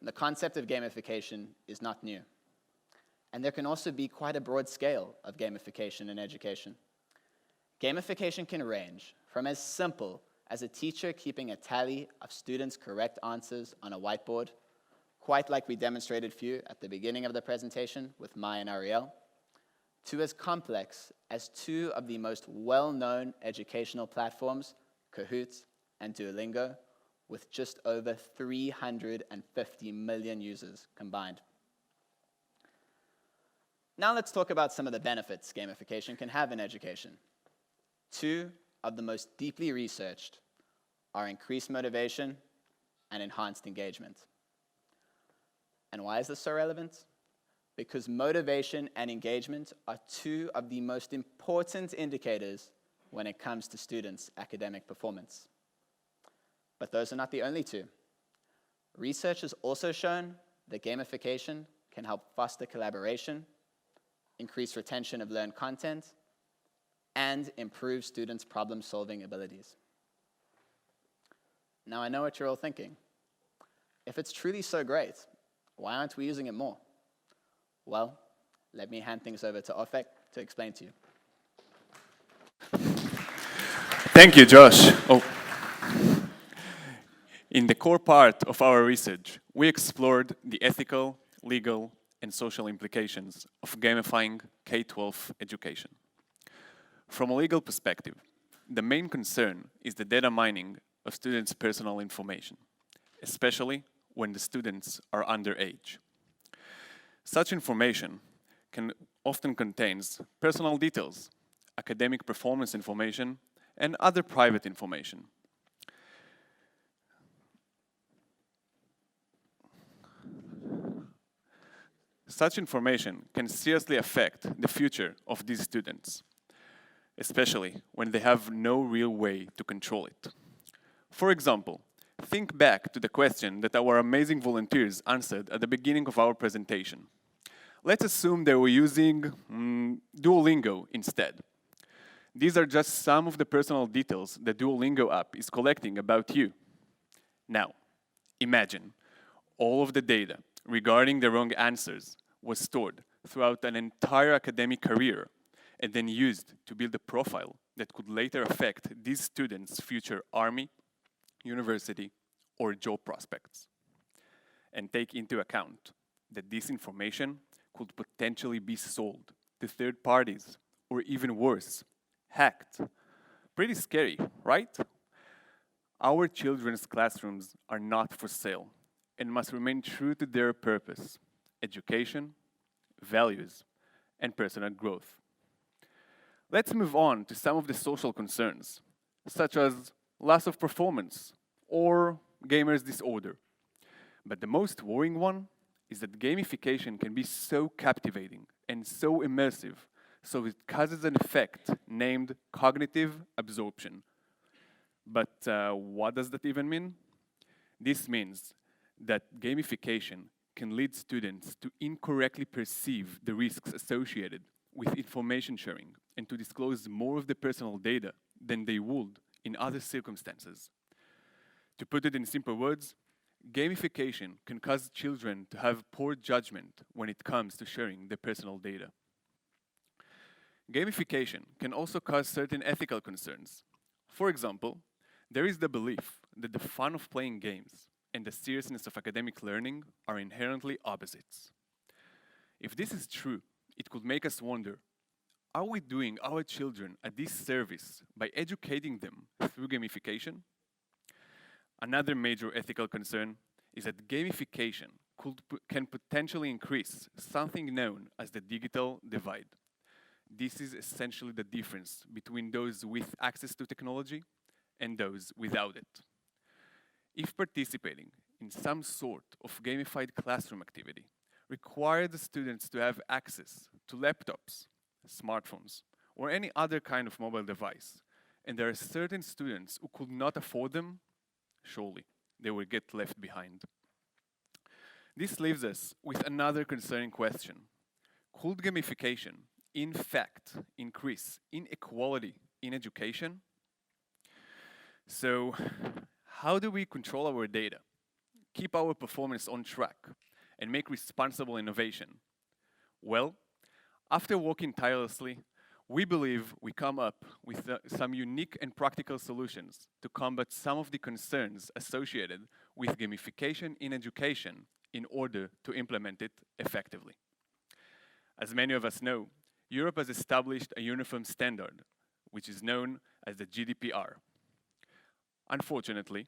the concept of gamification is not new. And there can also be quite a broad scale of gamification in education. Gamification can range from as simple as a teacher keeping a tally of students' correct answers on a whiteboard, quite like we demonstrated for you at the beginning of the presentation with Maya and Ariel, to as complex as two of the most well-known educational platforms, Kahoot and Duolingo, with just over 350 million users combined. Now let's talk about some of the benefits gamification can have in education. Two of the most deeply researched are increased motivation and enhanced engagement. And why is this so relevant? Because motivation and engagement are two of the most important indicators when it comes to students' academic performance. But those are not the only two. Research has also shown that gamification can help foster collaboration, increase retention of learned content, and improve students' problem-solving abilities. Now, I know what you're all thinking. If it's truly so great, why aren't we using it more? Well, let me hand things over to Ofek to explain to you. Thank you, Josh. In the core part of our research, we explored the ethical, legal, and social implications of gamifying K-12 education. From a legal perspective, the main concern is the data mining of students' personal information, especially when the students are underage. Such information often contains personal details, academic performance information, and other private information. Such information can seriously affect the future of these students, especially when they have no real way to control it. For example, think back to the question that our amazing volunteers answered at the beginning of our presentation. Let's assume they were using Duolingo instead. These are just some of the personal details the Duolingo app is collecting about you. Now, imagine all of the data regarding the wrong answers was stored throughout an entire academic career and then used to build a profile that could later affect these students' future army, university, or job prospects. And take into account that this information could potentially be sold to third parties, or even worse, hacked. Pretty scary, right? Our children's classrooms are not for sale and must remain true to their purpose: education, values, and personal growth. Let's move on to some of the social concerns, such as loss of performance or gamers' disorder. But the most worrying one is that gamification can be so captivating and so immersive, so it causes an effect named cognitive absorption. But what does that even mean? This means that gamification can lead students to incorrectly perceive the risks associated with information sharing and to disclose more of the personal data than they would in other circumstances. To put it in simple words, gamification can cause children to have poor judgment when it comes to sharing their personal data. Gamification can also cause certain ethical concerns. For example, there is the belief that the fun of playing games and the seriousness of academic learning are inherently opposites. If this is true, it could make us wonder, are we doing our children a disservice by educating them through gamification? Another major ethical concern is that gamification can potentially increase something known as the digital divide. This is essentially the difference between those with access to technology and those without it. If participating in some sort of gamified classroom activity requires the students to have access to laptops, smartphones, or any other kind of mobile device, and there are certain students who could not afford them, surely they will get left behind. This leaves us with another concerning question. Could gamification, in fact, increase inequality in education? So, how do we control our data, keep our performance on track, and make responsible innovation? Well, after working tirelessly, we believe we come up with some unique and practical solutions to combat some of the concerns associated with gamification in education in order to implement it effectively. As many of us know, Europe has established a uniform standard, which is known as the Gdpr. Unfortunately,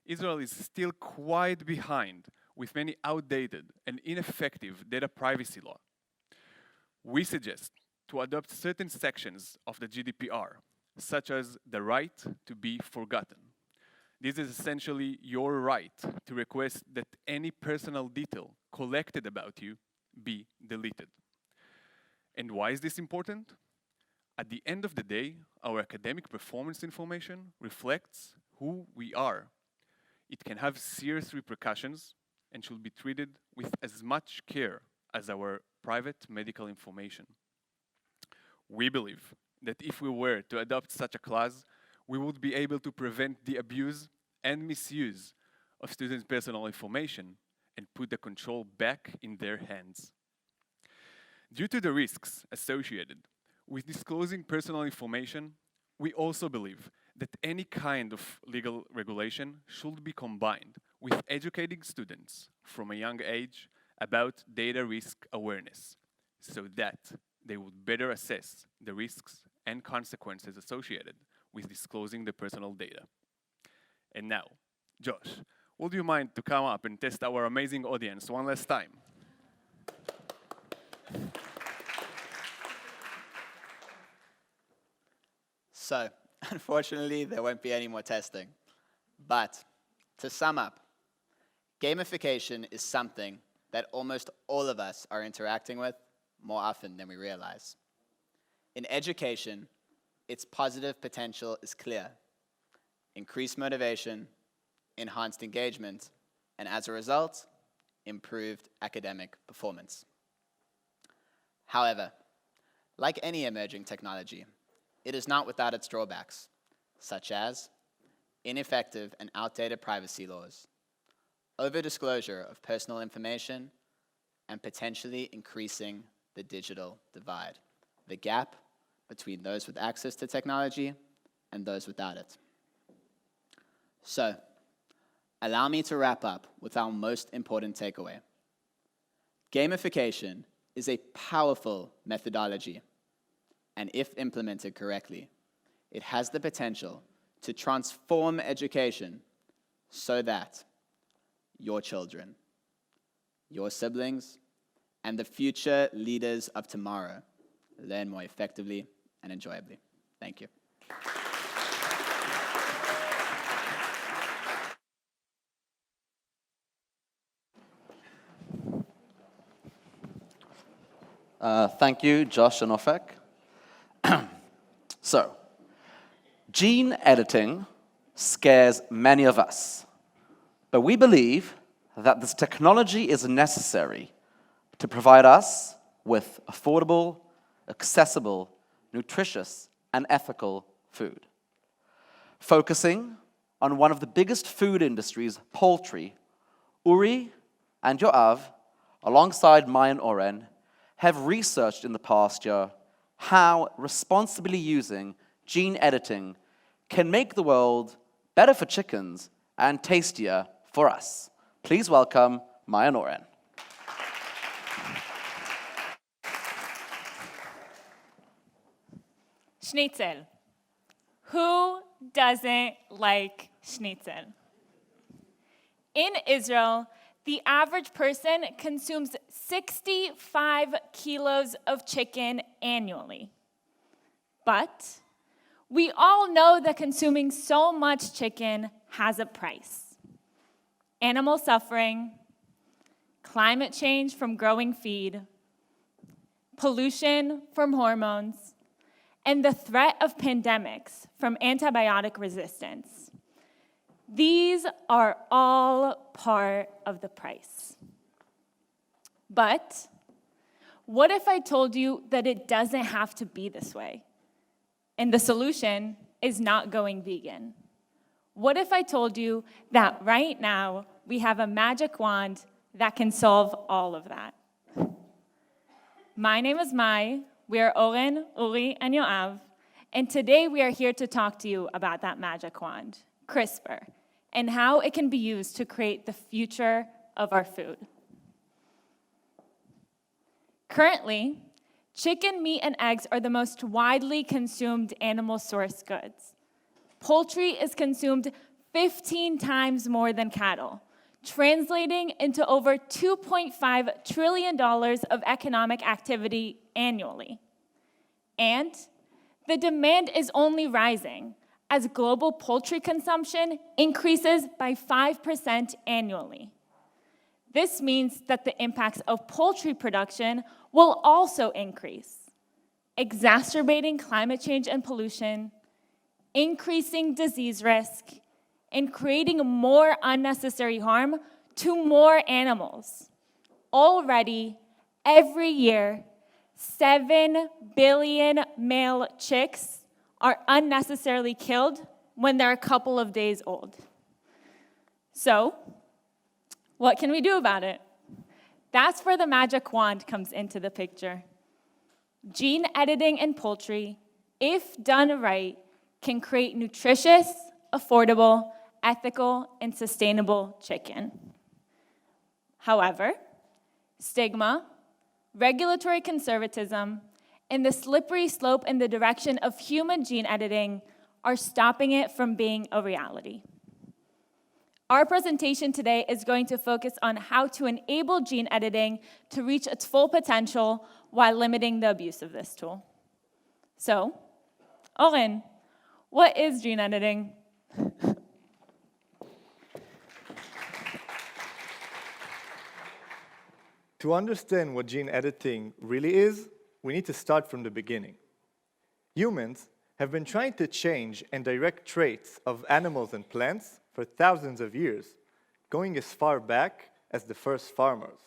Israel is still quite behind with many outdated and ineffective data privacy laws. We suggest to adopt certain sections of the Gdpr, such as the right to be forgotten. This is essentially your right to request that any personal detail collected about you be deleted. And why is this important? At the end of the day, our academic performance information reflects who we are. It can have serious repercussions and should be treated with as much care as our private medical information. We believe that if we were to adopt such a clause, we would be able to prevent the abuse and misuse of students' personal information and put the control back in their hands. Due to the risks associated with disclosing personal information, we also believe that any kind of legal regulation should be combined with educating students from a young age about data risk awareness, so that they would better assess the risks and consequences associated with disclosing the personal data. And now, Josh, would you mind to come up and test our amazing audience one last time? So, unfortunately, there won't be any more testing. But, to sum up, gamification is something that almost all of us are interacting with more often than we realize. In education, its positive potential is clear. Increased motivation, enhanced engagement, and as a result, improved academic performance. However, like any emerging technology, it is not without its drawbacks, such as ineffective and outdated privacy laws, over-disclosure of personal information, and potentially increasing the digital divide, the gap between those with access to technology and those without it. So, allow me to wrap up with our most important takeaway. Gamification is a powerful methodology, and if implemented correctly, it has the potential to transform education so that your children, your siblings, and the future leaders of tomorrow learn more effectively and enjoyably. Thank you. Thank you, Josh and Ofek. So, gene editing scares many of us, but we believe that this technology is necessary to provide us with affordable, accessible, nutritious, and ethical food. Focusing on one of the biggest food industries, poultry, Uri and Yoav, alongside Maya and Oren, have researched in the past year how responsibly using gene editing can make the world better for chickens and tastier for us. Please welcome Maya and Oren. Schnitzel. Who doesn't like schnitzel? In Israel, the average person consumes 65 kilos of chicken annually. But we all know that consuming so much chicken has a price. Animal suffering, climate change from growing feed, pollution from hormones, and the threat of pandemics from antibiotic resistance. These are all part of the price. But what if I told you that it doesn't have to be this way? And the solution is not going vegan. What if I told you that right now we have a magic wand that can solve all of that? My name is Mai. We are Oren, Uri, and Yoav, and today we are here to talk to you about that magic wand, CRISPR, and how it can be used to create the future of our food. Currently, chicken, meat, and eggs are the most widely consumed animal source goods. Poultry is consumed 15 times more than cattle, translating into over $2.5 trillion of economic activity annually. And the demand is only rising as global poultry consumption increases by 5% annually. This means that the impacts of poultry production will also increase, exacerbating climate change and pollution, increasing disease risk, and creating more unnecessary harm to more animals. Already, every year, 7 billion male chicks are unnecessarily killed when they're a couple of days old. So, what can we do about it? That's where the magic wand comes into the picture. Gene editing in poultry, if done right, can create nutritious, affordable, ethical, and sustainable chicken. However, stigma, regulatory conservatism, and the slippery slope in the direction of human gene editing are stopping it from being a reality. Our presentation today is going to focus on how to enable gene editing to reach its full potential while limiting the abuse of this tool. So, Oren, what is gene editing? To understand what gene editing really is, we need to start from the beginning. Humans have been trying to change and direct traits of animals and plants for thousands of years, going as far back as the first farmers.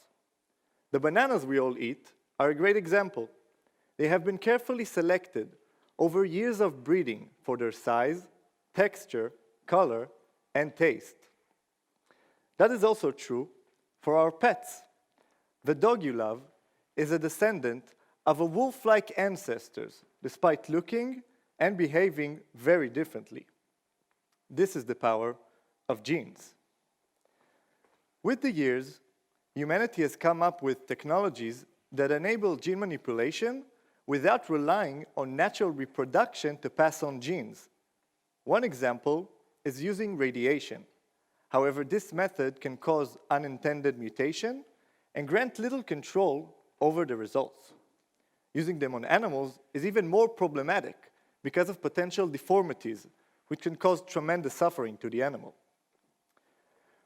The bananas we all eat are a great example. They have been carefully selected over years of breeding for their size, texture, color, and taste. That is also true for our pets. The dog you love is a descendant of a wolf-like ancestors, despite looking and behaving very differently. This is the power of genes. With the years, humanity has come up with technologies that enable gene manipulation without relying on natural reproduction to pass on genes. One example is using radiation. However, this method can cause unintended mutation and grant little control over the results. Using them on animals is even more problematic because of potential deformities, which can cause tremendous suffering to the animal.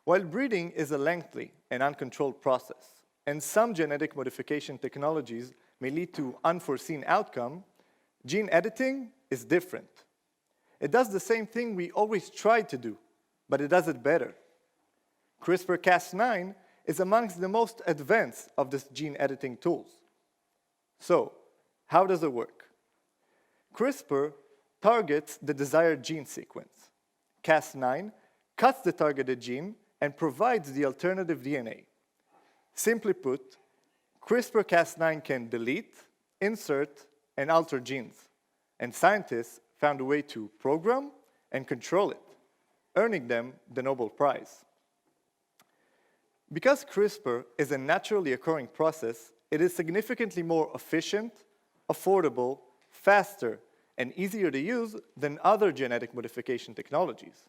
While breeding is a lengthy and uncontrolled process, and some genetic modification technologies may lead to unforeseen outcome, gene editing is different. It does the same thing we always try to do, but it does it better. CRISPR-Cas9 is amongst the most advanced of these gene editing tools. So, how does it work? CRISPR targets the desired gene sequence. Cas9 cuts the targeted gene and provides the alternative DNA. Simply put, CRISPR-Cas9 can delete, insert, and alter genes, and scientists found a way to program and control it, earning them the Nobel Prize. Because CRISPR is a naturally occurring process, it is significantly more efficient, affordable, faster, and easier to use than other genetic modification technologies.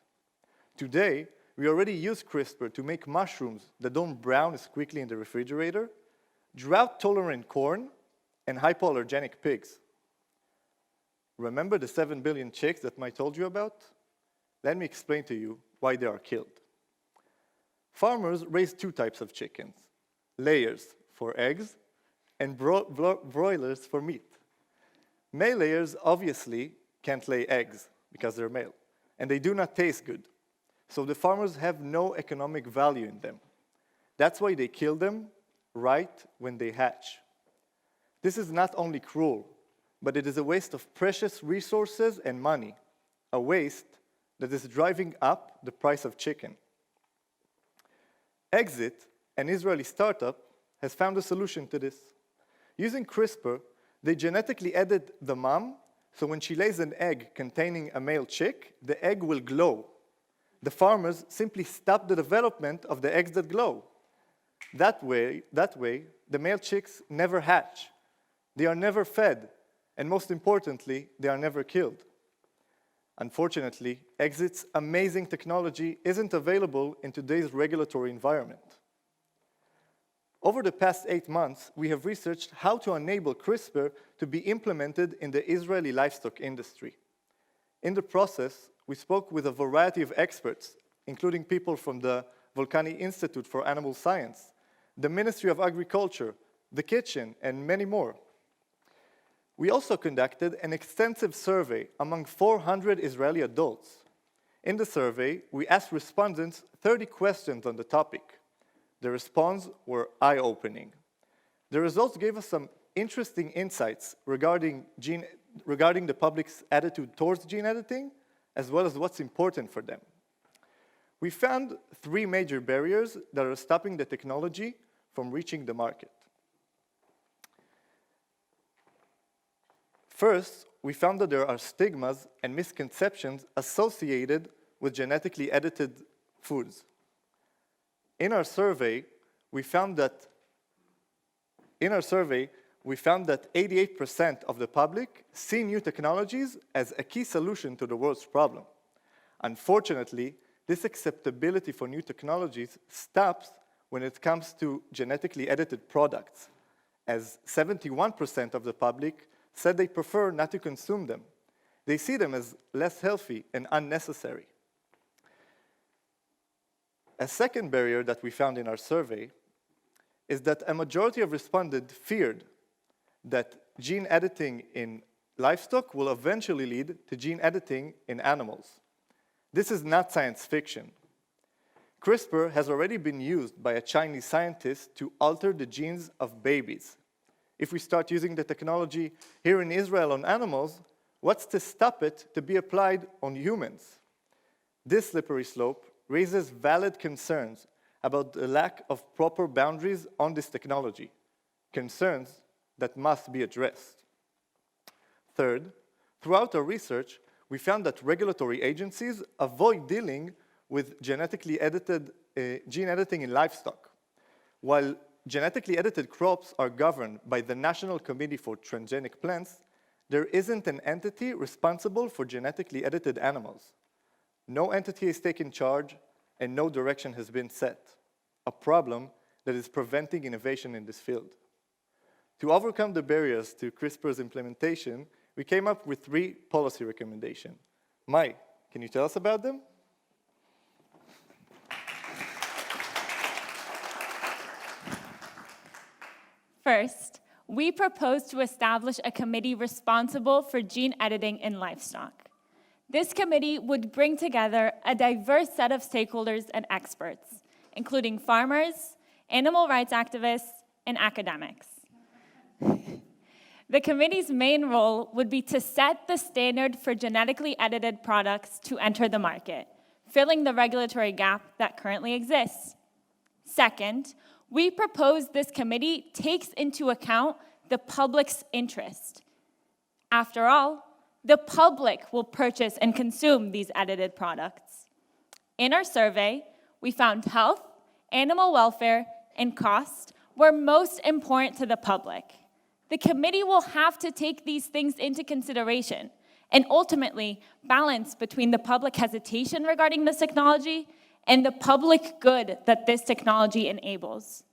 Today, we already use CRISPR to make mushrooms that don't brown as quickly in the refrigerator, drought-tolerant corn, and hypoallergenic pigs. Remember the 7 billion chicks that I told you about? Let me explain to you why they are killed. Farmers raise two types of chickens, layers for eggs and broilers for meat. Male layers obviously can't lay eggs because they're male, and they do not taste good. So the farmers have no economic value in them. That's why they kill them right when they hatch. This is not only cruel, but it is a waste of precious resources and money, a waste that is driving up the price of chicken. Exit, an Israeli startup, has found a solution to this. Using CRISPR, they genetically edit the mom, so when she lays an egg containing a male chick, the egg will glow. The farmers simply stop the development of the eggs that glow. That way, the male chicks never hatch. They are never fed, and most importantly, they are never killed. Unfortunately, Exit's amazing technology isn't available in today's regulatory environment. Over the past 8 months, we have researched how to enable CRISPR to be implemented in the Israeli livestock industry. In the process, we spoke with a variety of experts, including people from the Volcani Institute for Animal Science, the Ministry of Agriculture, the kitchen, and many more. We also conducted an extensive survey among 400 Israeli adults. In the survey, we asked respondents 30 questions on the topic. The responses were eye-opening. The results gave us some interesting insights regarding the public's attitude towards gene editing, as well as what's important for them. We found 3 major barriers that are stopping the technology from reaching the market. First, we found that there are stigmas and misconceptions associated with genetically edited foods. In our survey, we found that 88% of the public see new technologies as a key solution to the world's problem. Unfortunately, this acceptability for new technologies stops when it comes to genetically edited products, as 71% of the public said they prefer not to consume them. They see them as less healthy and unnecessary. A second barrier that we found in our survey is that a majority of respondents feared that gene editing in livestock will eventually lead to gene editing in animals. This is not science fiction. CRISPR has already been used by a Chinese scientist to alter the genes of babies. If we start using the technology here in Israel on animals, what's to stop it to be applied on humans? This slippery slope raises valid concerns about the lack of proper boundaries on this technology, concerns that must be addressed. Third, throughout our research, we found that regulatory agencies avoid dealing with genetically edited gene editing in livestock. While genetically edited crops are governed by the National Committee for Transgenic Plants, there isn't an entity responsible for genetically edited animals. No entity has taken charge, and no direction has been set, a problem that is preventing innovation in this field. To overcome the barriers to CRISPR's implementation, we came up with 3 policy recommendations. Mai, can you tell us about them? First, we propose to establish a committee responsible for gene editing in livestock. This committee would bring together a diverse set of stakeholders and experts, including farmers, animal rights activists, and academics. The committee's main role would be to set the standard for genetically edited products to enter the market, filling the regulatory gap that currently exists. Second, we propose this committee takes into account the public's interest. After all, the public will purchase and consume these edited products. In our survey, we found health, animal welfare, and cost were most important to the public. The committee will have to take these things into consideration and ultimately balance between the public hesitation regarding this technology and the public good that this technology enables.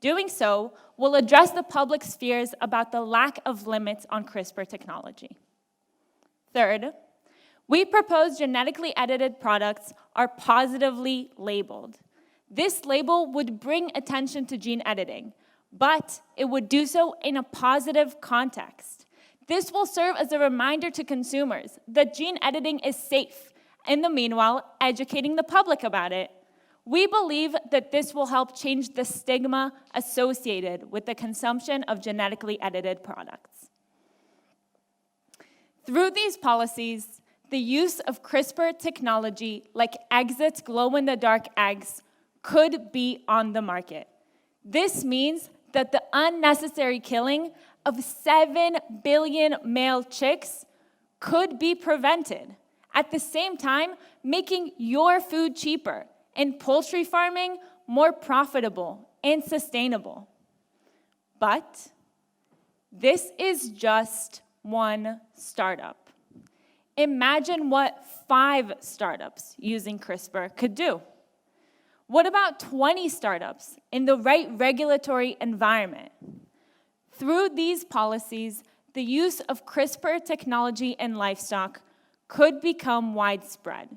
Doing so will address the public's fears about the lack of limits on CRISPR technology. Third, we propose genetically edited products are positively labeled. This label would bring attention to gene editing, but it would do so in a positive context. This will serve as a reminder to consumers that gene editing is safe, in the meanwhile, educating the public about it. We believe that this will help change the stigma associated with the consumption of genetically edited products. Through these policies, the use of CRISPR technology, like Exit's glow-in-the-dark eggs, could be on the market. This means that the unnecessary killing of 7 billion male chicks could be prevented, at the same time making your food cheaper and poultry farming more profitable and sustainable. But this is just one startup. Imagine what 5 startups using CRISPR could do. What about 20 startups in the right regulatory environment? Through these policies, the use of CRISPR technology in livestock could become widespread.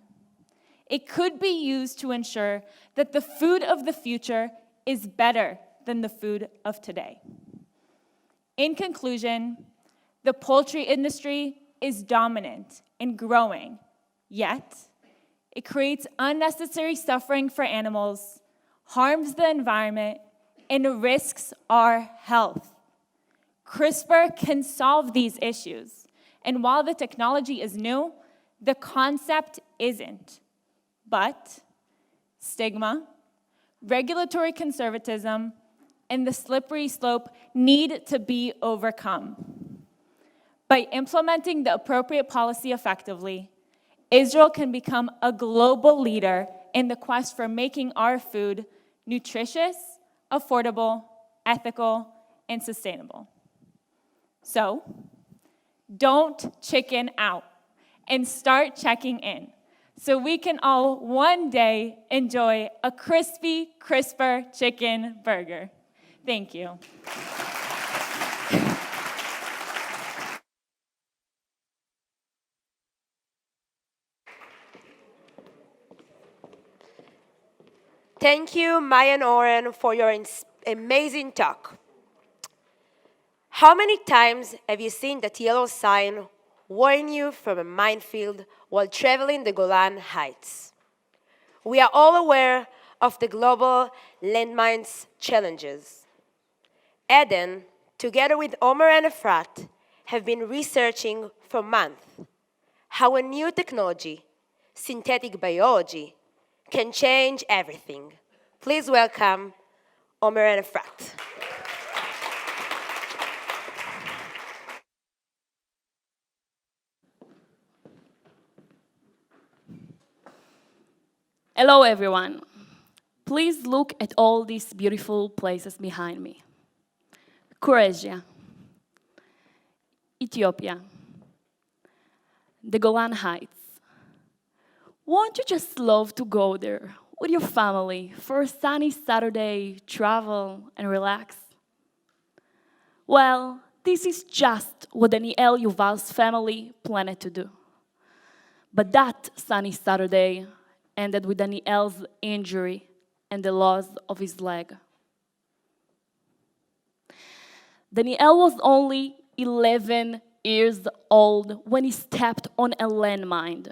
It could be used to ensure that the food of the future is better than the food of today. In conclusion, the poultry industry is dominant and growing, yet it creates unnecessary suffering for animals, harms the environment, and risks our health. CRISPR can solve these issues, and while the technology is new, the concept isn't. But stigma, regulatory conservatism, and the slippery slope need to be overcome. By implementing the appropriate policy effectively, Israel can become a global leader in the quest for making our food nutritious, affordable, ethical, and sustainable. So, don't chicken out and start checking in so we can all one day enjoy a crispy, CRISPR chicken burger. Thank you. Thank you, Maya and Oren, for your amazing talk. How many times have you seen that yellow sign warning you from a minefield while traveling the Golan Heights? We are all aware of the global Landmines challenges. Eden, together with Omer and Efrat, have been researching for months how a new technology, synthetic biology, can change everything. Please welcome Omer and Efrat. Hello, everyone. Please look at all these beautiful places behind me. Croatia, Ethiopia, the Golan Heights. Won't you just love to go there with your family for a sunny Saturday, travel and relax? Well, this is just what Daniel Yuval's family planned to do. But that sunny Saturday ended with Daniel's injury and the loss of his leg. Daniel was only 11 years old when he stepped on a landmine.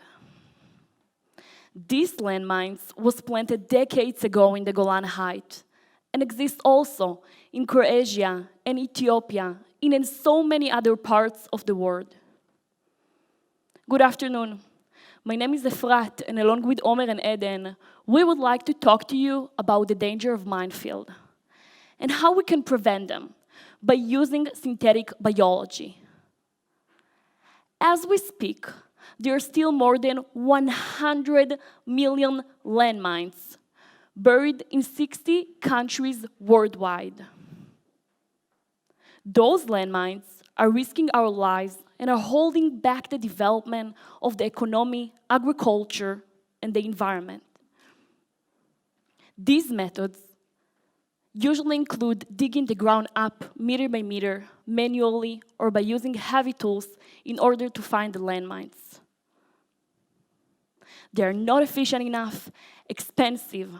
This landmine was planted decades ago in the Golan Heights and exists also in Croatia and Ethiopia and in so many other parts of the world. Good afternoon. My name is Efrat, and along with Omer and Eden, we would like to talk to you about the danger of minefield and how we can prevent them by using synthetic biology. As we speak, there are still more than 100 million landmines buried in 60 countries worldwide. Those landmines are risking our lives and are holding back the development of the economy, agriculture, and the environment. These methods usually include digging the ground up meter by meter, manually, or by using heavy tools in order to find the landmines. They are not efficient enough, expensive,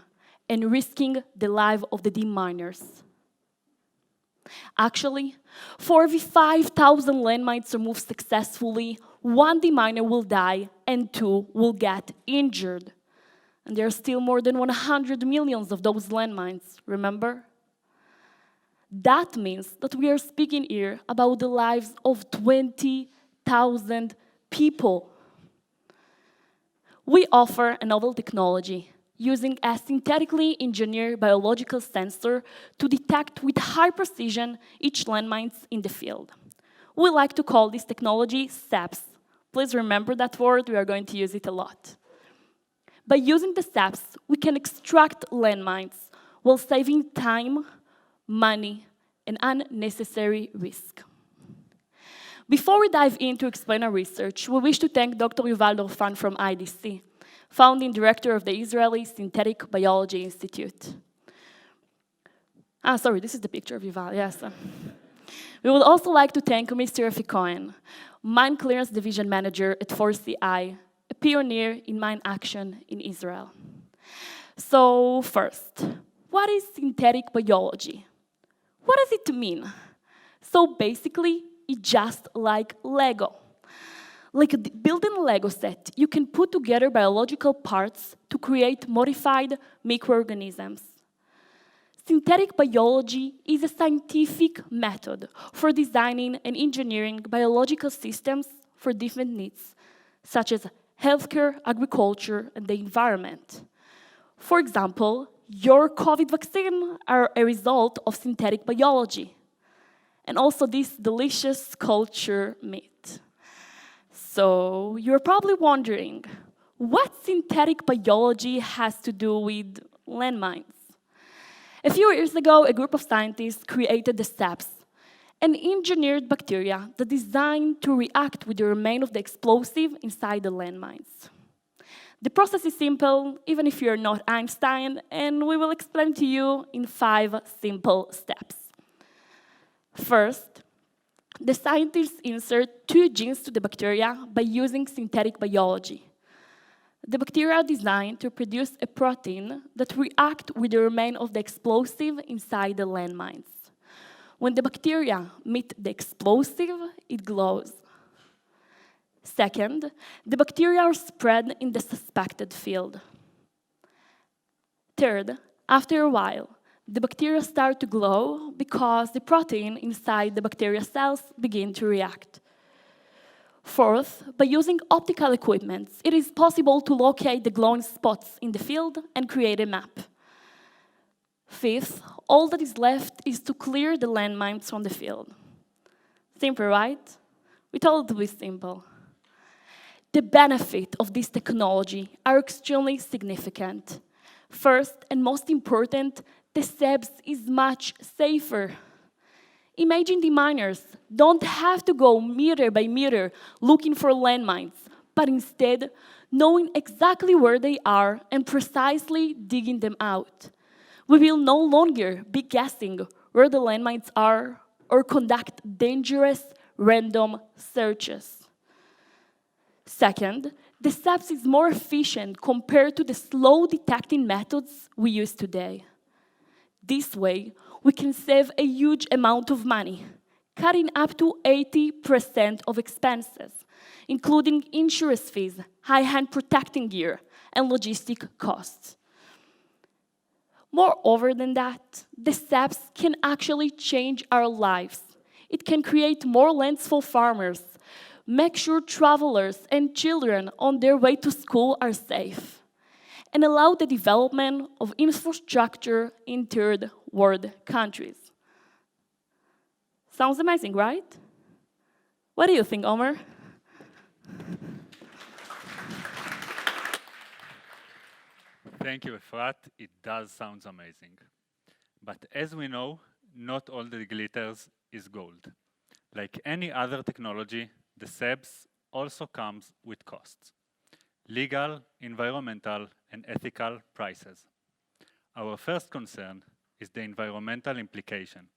and risking the life of the deminers. Actually, for every 5,000 landmines removed successfully, 1 deminer will die and 2 will get injured. And there are still more than 100 millions of those landmines, remember? That means that we are speaking here about the lives of 20,000 people. We offer a novel technology using a synthetically engineered biological sensor to detect with high precision each landmine in the field. We like to call this technology SAPS. Please remember that word, we are going to use it a lot. By using the SAPS, we can extract landmines while saving time, money, and unnecessary risk. Before we dive in to explain our research, we wish to thank Dr. Yuval Dorfan from IDC, founding director of the Israeli Synthetic Biology Institute. Sorry, this is the picture of Yuval, yes. We would also like to thank Mr. Efrat Cohen, Mine Clearance Division Manager at 4CI, a pioneer in mine action in Israel. So first, what is synthetic biology? What does it mean? So basically, it's just like Lego. Like building a Lego set, you can put together biological parts to create modified microorganisms. Synthetic biology is a scientific method for designing and engineering biological systems for different needs, such as healthcare, agriculture, and the environment. For example, your COVID vaccine are a result of synthetic biology, and also this delicious culture meat. So you're probably wondering, what synthetic biology has to do with landmines? A few years ago, a group of scientists created the SAPS, an engineered bacteria that designed to react with the remains of the explosive inside the landmines. The process is simple, even if you're not Einstein, and we will explain to you in 5 simple steps. First, the scientists insert 2 genes to the bacteria by using synthetic biology. The bacteria are designed to produce a protein that reacts with the remains of the explosive inside the landmines. When the bacteria meet the explosive, it glows. Second, the bacteria are spread in the suspected field. Third, after a while, the bacteria start to glow because the protein inside the bacteria cells begin to react. Fourth, by using optical equipment, it is possible to locate the glowing spots in the field and create a map. Fifth, all that is left is to clear the landmines from the field. Simple, right? We told it to be simple. The benefits of this technology are extremely significant. First, and most important, the SAPS is much safer. Imagine the miners don't have to go meter by meter looking for landmines, but instead knowing exactly where they are and precisely digging them out. We will no longer be guessing where the landmines are or conduct dangerous random searches. Second, the SAPS is more efficient compared to the slow detecting methods we use today. This way, we can save a huge amount of money, cutting up to 80% of expenses, including insurance fees, high-hand protecting gear, and logistic costs. Moreover than that, the SAPS can actually change our lives. It can create more lands for farmers, make sure travelers and children on their way to school are safe, and allow the development of infrastructure in third world countries. Sounds amazing, right? What do you think, Omer? Thank you, Efrat. It does sound amazing. But as we know, not all that glitters is gold. Like any other technology, the SEBs also comes with costs. Legal, environmental, and ethical prices. Our first concern is the environmental implication.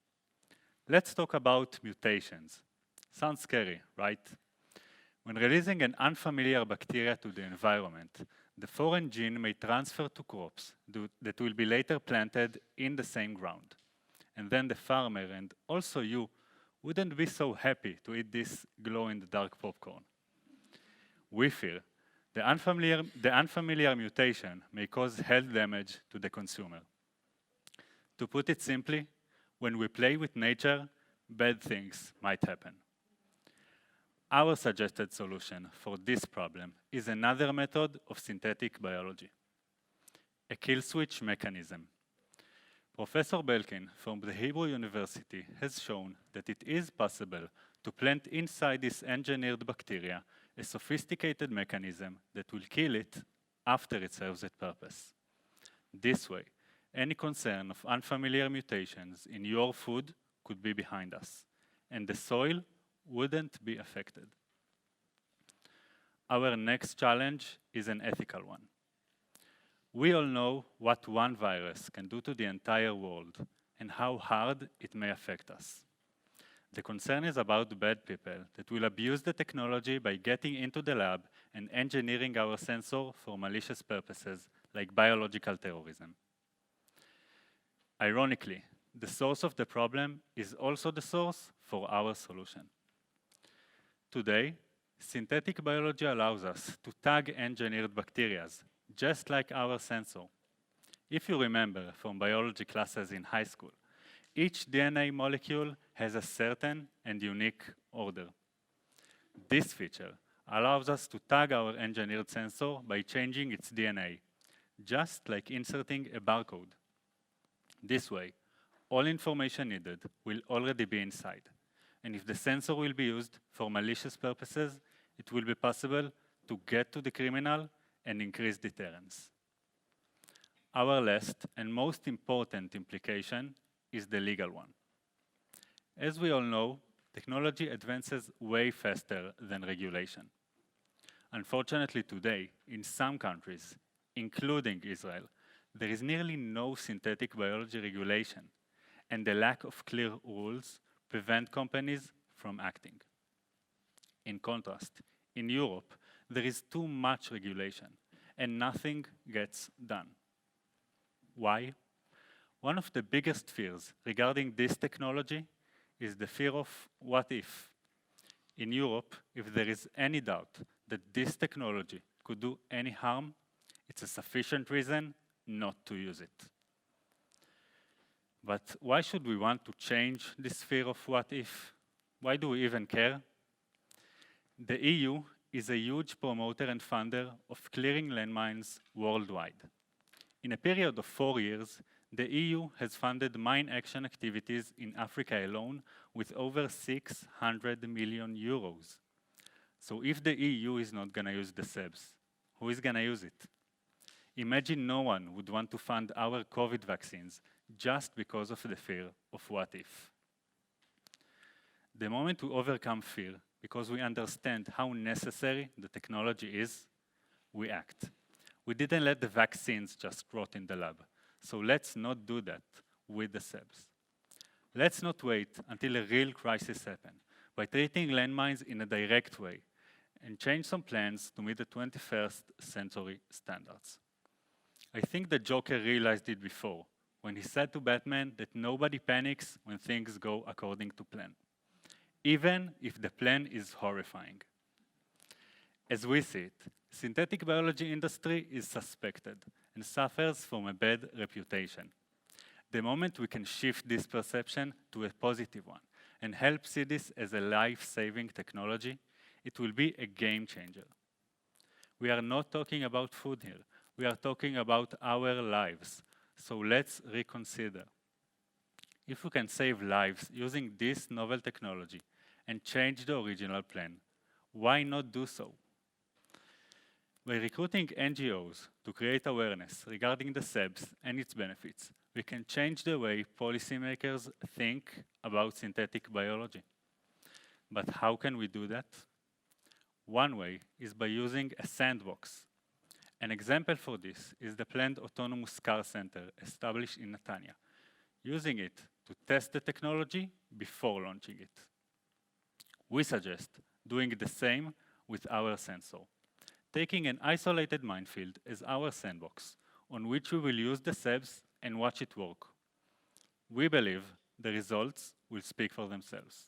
Let's talk about mutations. Sounds scary, right? When releasing an unfamiliar bacteria to the environment, the foreign gene may transfer to crops that will be later planted in the same ground. And then the farmer, and also you, wouldn't be so happy to eat this glow-in-the-dark popcorn. We fear the unfamiliar mutation may cause health damage to the consumer. To put it simply, when we play with nature, bad things might happen. Our suggested solution for this problem is another method of synthetic biology, a kill switch mechanism. Professor Belkin from the Hebrew University has shown that it is possible to plant inside this engineered bacteria a sophisticated mechanism that will kill it after it serves its purpose. This way, any concern of unfamiliar mutations in your food could be behind us, and the soil wouldn't be affected. Our next challenge is an ethical one. We all know what one virus can do to the entire world and how hard it may affect us. The concern is about bad people that will abuse the technology by getting into the lab and engineering our sensor for malicious purposes like biological terrorism. Ironically, the source of the problem is also the source for our solution. Today, synthetic biology allows us to tag engineered bacteria, just like our sensor. If you remember from biology classes in high school, each DNA molecule has a certain and unique order. This feature allows us to tag our engineered sensor by changing its DNA, just like inserting a barcode. This way, all information needed will already be inside. And if the sensor will be used for malicious purposes, it will be possible to get to the criminal and increase deterrence. Our last and most important implication is the legal one. As we all know, technology advances way faster than regulation. Unfortunately today, in some countries, including Israel, there is nearly no synthetic biology regulation, and the lack of clear rules prevent companies from acting. In contrast, in Europe, there is too much regulation, and nothing gets done. Why? One of the biggest fears regarding this technology is the fear of what if. In Europe, if there is any doubt that this technology could do any harm, it's a sufficient reason not to use it. But why should we want to change this fear of what if? Why do we even care? The EU is a huge promoter and funder of clearing landmines worldwide. In a period of 4 years, the EU has funded mine action activities in Africa alone with over 600 million euros. So if the EU is not going to use the SEBs, who is going to use it? Imagine no one would want to fund our COVID vaccines just because of the fear of what if. The moment we overcome fear, because we understand how necessary the technology is, we act. We didn't let the vaccines just rot in the lab. So let's not do that with the SEBs. Let's not wait until a real crisis happens by treating landmines in a direct way and change some plans to meet the 21st century standards. I think the Joker realized it before when he said to Batman that nobody panics when things go according to plan, even if the plan is horrifying. As we see it, synthetic biology industry is suspected and suffers from a bad reputation. The moment we can shift this perception to a positive one and help see this as a life-saving technology, it will be a game changer. We are not talking about food here. We are talking about our lives. So let's reconsider. If we can save lives using this novel technology and change the original plan, Why not do so? By recruiting NGOs to create awareness regarding the SEBS and its benefits, we can change the way policymakers think about synthetic biology. But how can we do that? One way is by using a sandbox. An example for this is the planned autonomous car center established in Netanya, using it to test the technology before launching it. We suggest doing the same with our sensor, taking an isolated minefield as our sandbox, on which we will use the SEBS and watch it work. We believe the results will speak for themselves.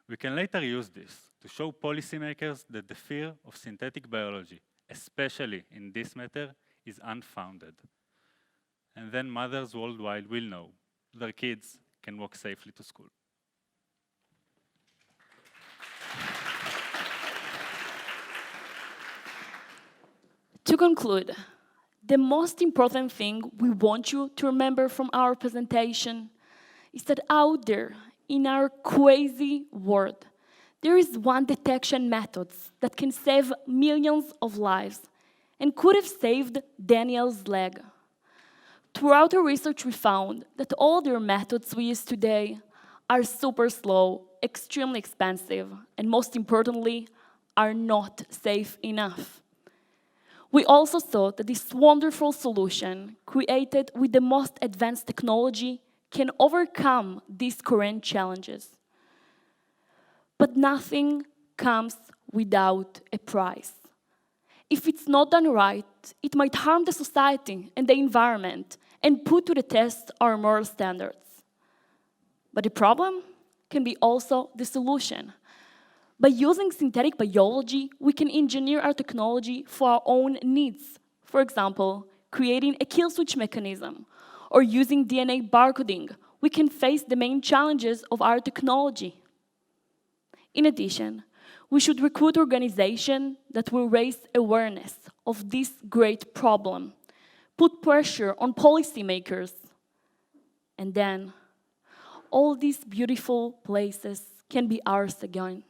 We can later use this to show policymakers that the fear of synthetic biology, especially in this matter, is unfounded. And then mothers worldwide will know their kids can walk safely to school. To conclude, the most important thing we want you to remember from our presentation is that out there, in our crazy world, there is one detection method that can save millions of lives and could have saved Daniel's leg. Throughout our research, we found that all the methods we use today are super slow, extremely expensive, and most importantly, are not safe enough. We also thought that this wonderful solution, created with the most advanced technology, can overcome these current challenges. But nothing comes without a price. If it's not done right, it might harm the society and the environment and put to the test our moral standards. But the problem can be also the solution. By using synthetic biology, we can engineer our technology for our own needs. For example, creating a kill switch mechanism, or using DNA barcoding, we can face the main challenges of our technology. In addition, we should recruit organizations that will raise awareness of this great problem, put pressure on policymakers, and then all these beautiful places can be ours again.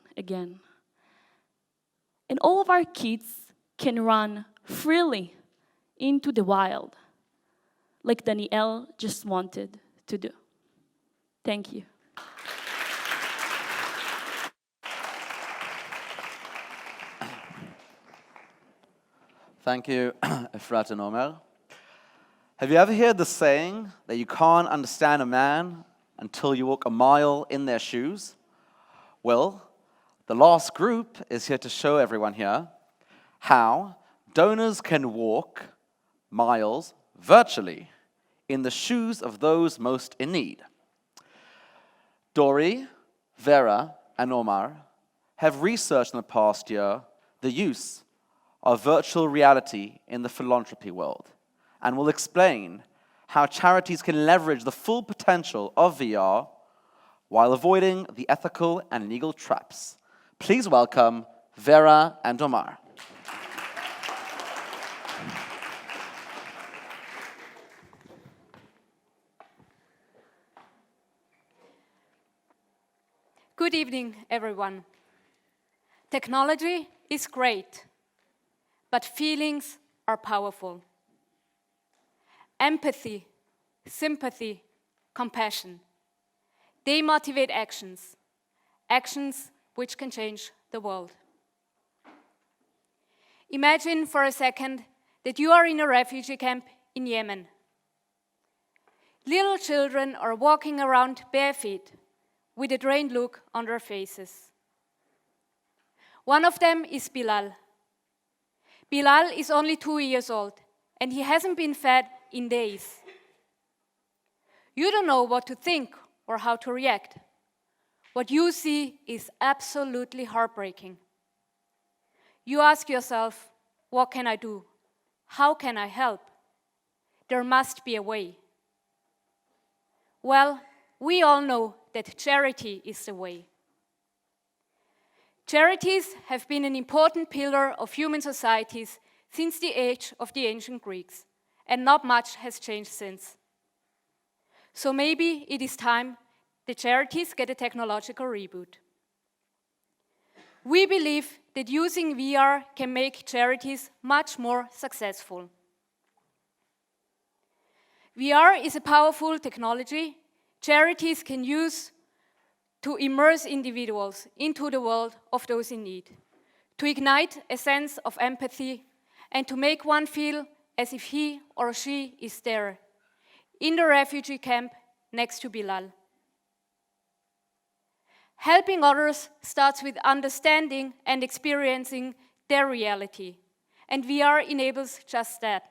And all of our kids can run freely into the wild, like Daniel just wanted to do. Thank you. Thank you, Efrat and Omer. Have you ever heard the saying that you can't understand a man until you walk a mile in their shoes? Well, the last group is here to show everyone here how donors can walk miles virtually in the shoes of those most in need. Dory, Vera, and Omar have researched in the past year the use of virtual reality in the philanthropy world, and will explain how charities can leverage the full potential of VR while avoiding the ethical and legal traps. Please welcome Vera and Omar. Good evening, everyone. Technology is great, but feelings are powerful. Empathy, sympathy, compassion. They motivate actions, actions which can change the world. Imagine for a second that you are in a refugee camp in Yemen. Little children are walking around bare feet with a drained look on their faces. One of them is Bilal. Bilal is only 2 years old, and he hasn't been fed in days. You don't know what to think or how to react. What you see is absolutely heartbreaking. You ask yourself, what can I do? How can I help? There must be a way. Well, we all know that charity is the way. Charities have been an important pillar of human societies since the age of the ancient Greeks, and not much has changed since. So maybe it is time the charities get a technological reboot. we believe that using VR can make charities much more successful. VR is a powerful technology charities can use to immerse individuals into the world of those in need, to ignite a sense of empathy, and to make one feel as if he or she is there, in the refugee camp next to Bilal. Helping others starts with understanding and experiencing their reality, and VR enables just that.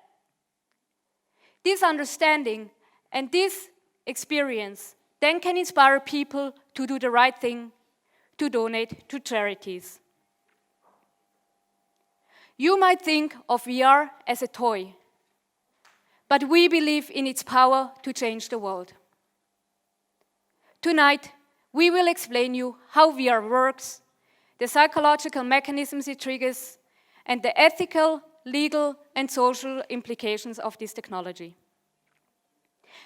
This understanding and this experience then can inspire people to do the right thing, to donate to charities. You might think of VR as a toy, but we believe in its power to change the world. Tonight, we will explain you how VR works, the psychological mechanisms it triggers, and the ethical, legal, and social implications of this technology.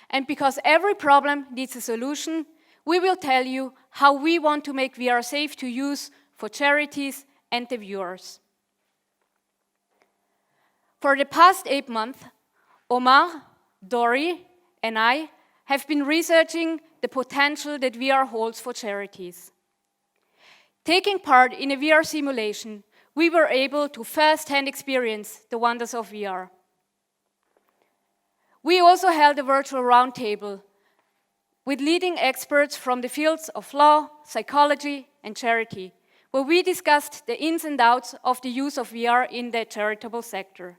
And because every problem needs a solution, we will tell you how we want to make VR safe to use for charities and the viewers. For the past 8 months, Omar, Dory, and I have been researching the potential that VR holds for charities. Taking part in a VR simulation, we were able to first-hand experience the wonders of VR. We also held a virtual roundtable with leading experts from the fields of law, psychology, and charity, where we discussed the ins and outs of the use of VR in the charitable sector.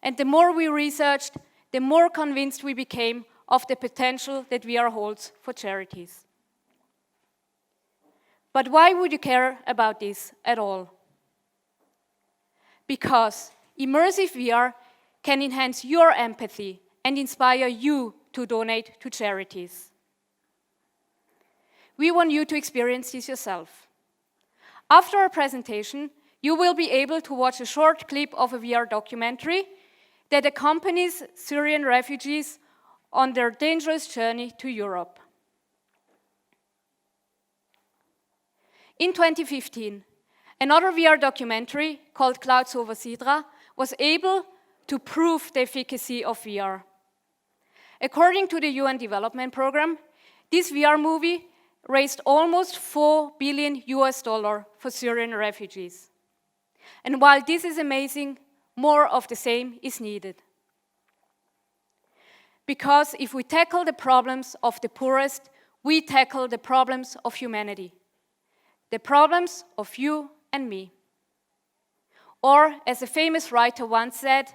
And the more we researched, the more convinced we became of the potential that VR holds for charities. But why would you care about this at all? Because immersive VR can enhance your empathy and inspire you to donate to charities. We want you to experience this yourself. After our presentation, you will be able to watch a short clip of a VR documentary that accompanies Syrian refugees on their dangerous journey to Europe. In 2015, another VR documentary called Clouds over Sidra was able to prove the efficacy of VR. According to the UN Development Program, this VR movie raised almost $4 billion for Syrian refugees. And while this is amazing, more of the same is needed. Because if we tackle the problems of the poorest, we tackle the problems of humanity, the problems of you and me. Or, as a famous writer once said,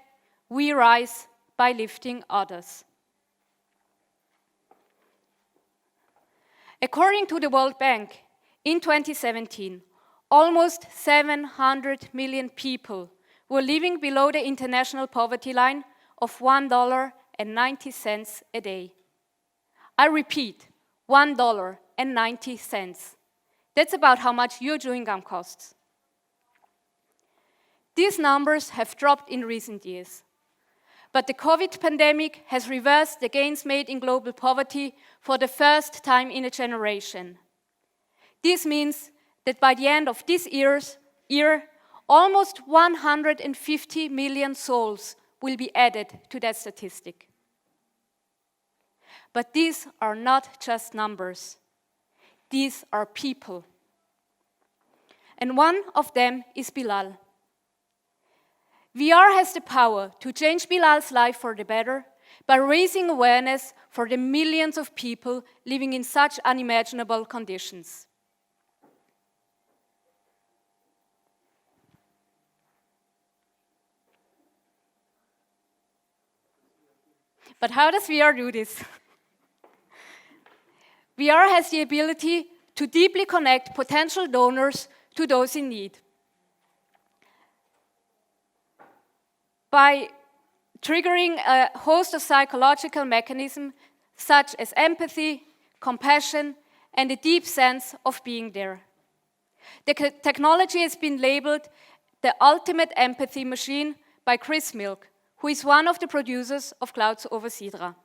we rise by lifting others. According to the World Bank, in 2017, almost 700 million people were living below the international poverty line of $1.90 a day. I repeat, $1.90. That's about how much your chewing gum costs. These numbers have dropped in recent years. But the COVID pandemic has reversed the gains made in global poverty for the first time in a generation. This means that by the end of this year, almost 150 million souls will be added to that statistic. But these are not just numbers. These are people. And one of them is Bilal. VR has the power to change Bilal's life for the better by raising awareness for the millions of people living in such unimaginable conditions. But how does VR do this? VR has the ability to deeply connect potential donors to those in need. By triggering a host of psychological mechanisms such as empathy, compassion, and a deep sense of being there. The technology has been labeled the ultimate empathy machine by Chris Milk, who is one of the producers of Clouds over Sidra.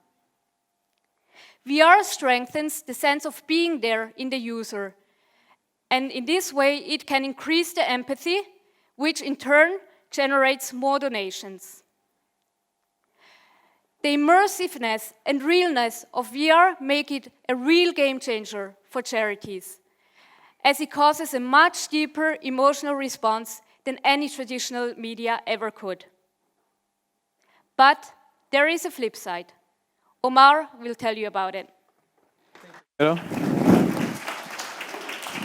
VR strengthens the sense of being there in the user And in this way, it can increase the empathy, which in turn generates more donations. The immersiveness and realness of VR make it a real game changer for charities, as it causes a much deeper emotional response than any traditional media ever could. But there is a flip side. Omar will tell you about it. Hello.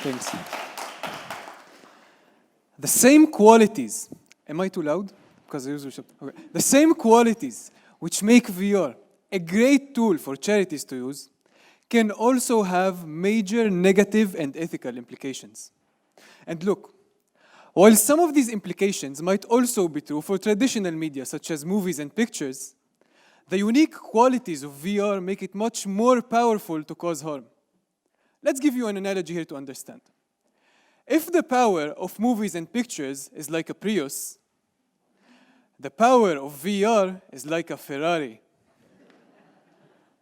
Thanks. The same qualities, am I too loud? Because I use okay. The same qualities which make VR a great tool for charities to use can also have major negative and ethical implications. And look, while some of these implications might also be true for traditional media such as movies and pictures, the unique qualities of VR make it much more powerful to cause harm. Let's give you an analogy here to understand. If the power of movies and pictures is like a Prius, the power of VR is like a Ferrari.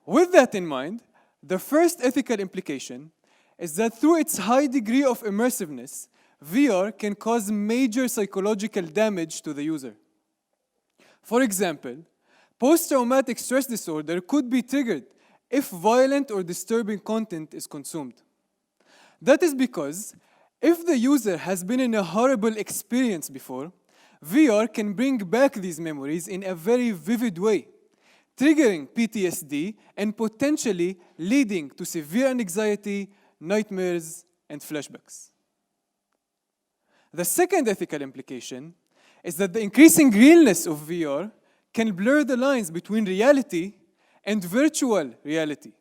With that in mind, the first ethical implication is that through its high degree of immersiveness, VR can cause major psychological damage to the user. For example, post-traumatic stress disorder could be triggered if violent or disturbing content is consumed. That is because if the user has been in a horrible experience before, VR can bring back these memories in a very vivid way, triggering PTSD and potentially leading to severe anxiety, nightmares, and flashbacks. The second ethical implication is that the increasing realness of VR can blur the lines between reality and virtual reality.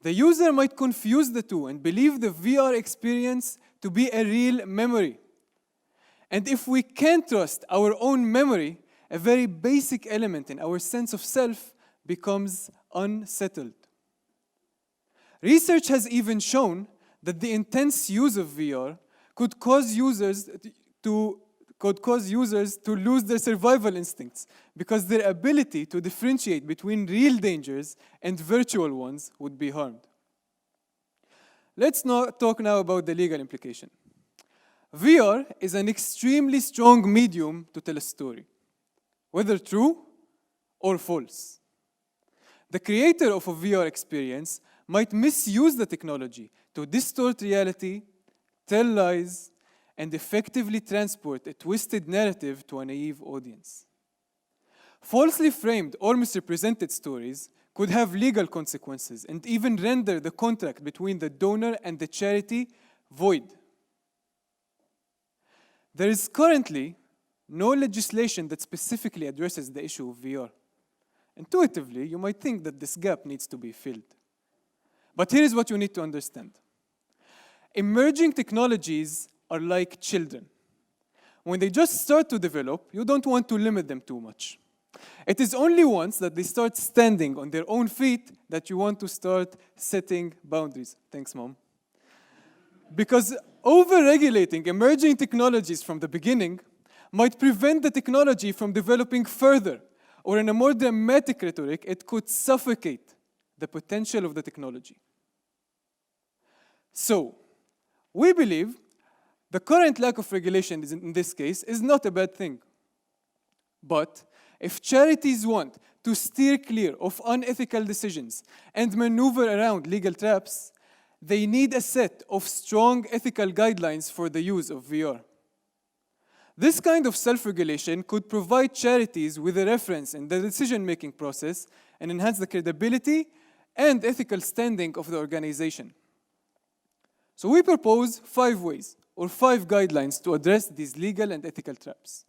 The user might confuse the two and believe the VR experience to be a real memory. And if we can't trust our own memory, a very basic element in our sense of self becomes unsettled. Research has even shown that the intense use of VR could cause users to lose their survival instincts because their ability to differentiate between real dangers and virtual ones would be harmed. Let's talk now about the legal implication. VR is an extremely strong medium to tell a story, whether true or false. The creator of a VR experience might misuse the technology to distort reality, tell lies, and effectively transport a twisted narrative to a naive audience. Falsely framed or misrepresented stories could have legal consequences and even render the contract between the donor and the charity void. There is currently no legislation that specifically addresses the issue of VR. Intuitively, you might think that this gap needs to be filled. But here is what you need to understand. Emerging technologies are like children. When they just start to develop, you don't want to limit them too much. It is only once that they start standing on their own feet that you want to start setting boundaries. Thanks, Mom. Because over-regulating emerging technologies from the beginning might prevent the technology from developing further, or in a more dramatic rhetoric, it could suffocate the potential of the technology. So, we believe the current lack of regulation in this case is not a bad thing. But if charities want to steer clear of unethical decisions and maneuver around legal traps, they need a set of strong ethical guidelines for the use of VR. This kind of self-regulation could provide charities with a reference in the decision-making process and enhance the credibility and ethical standing of the organization. So we propose 5 ways, or 5 guidelines to address these legal and ethical traps.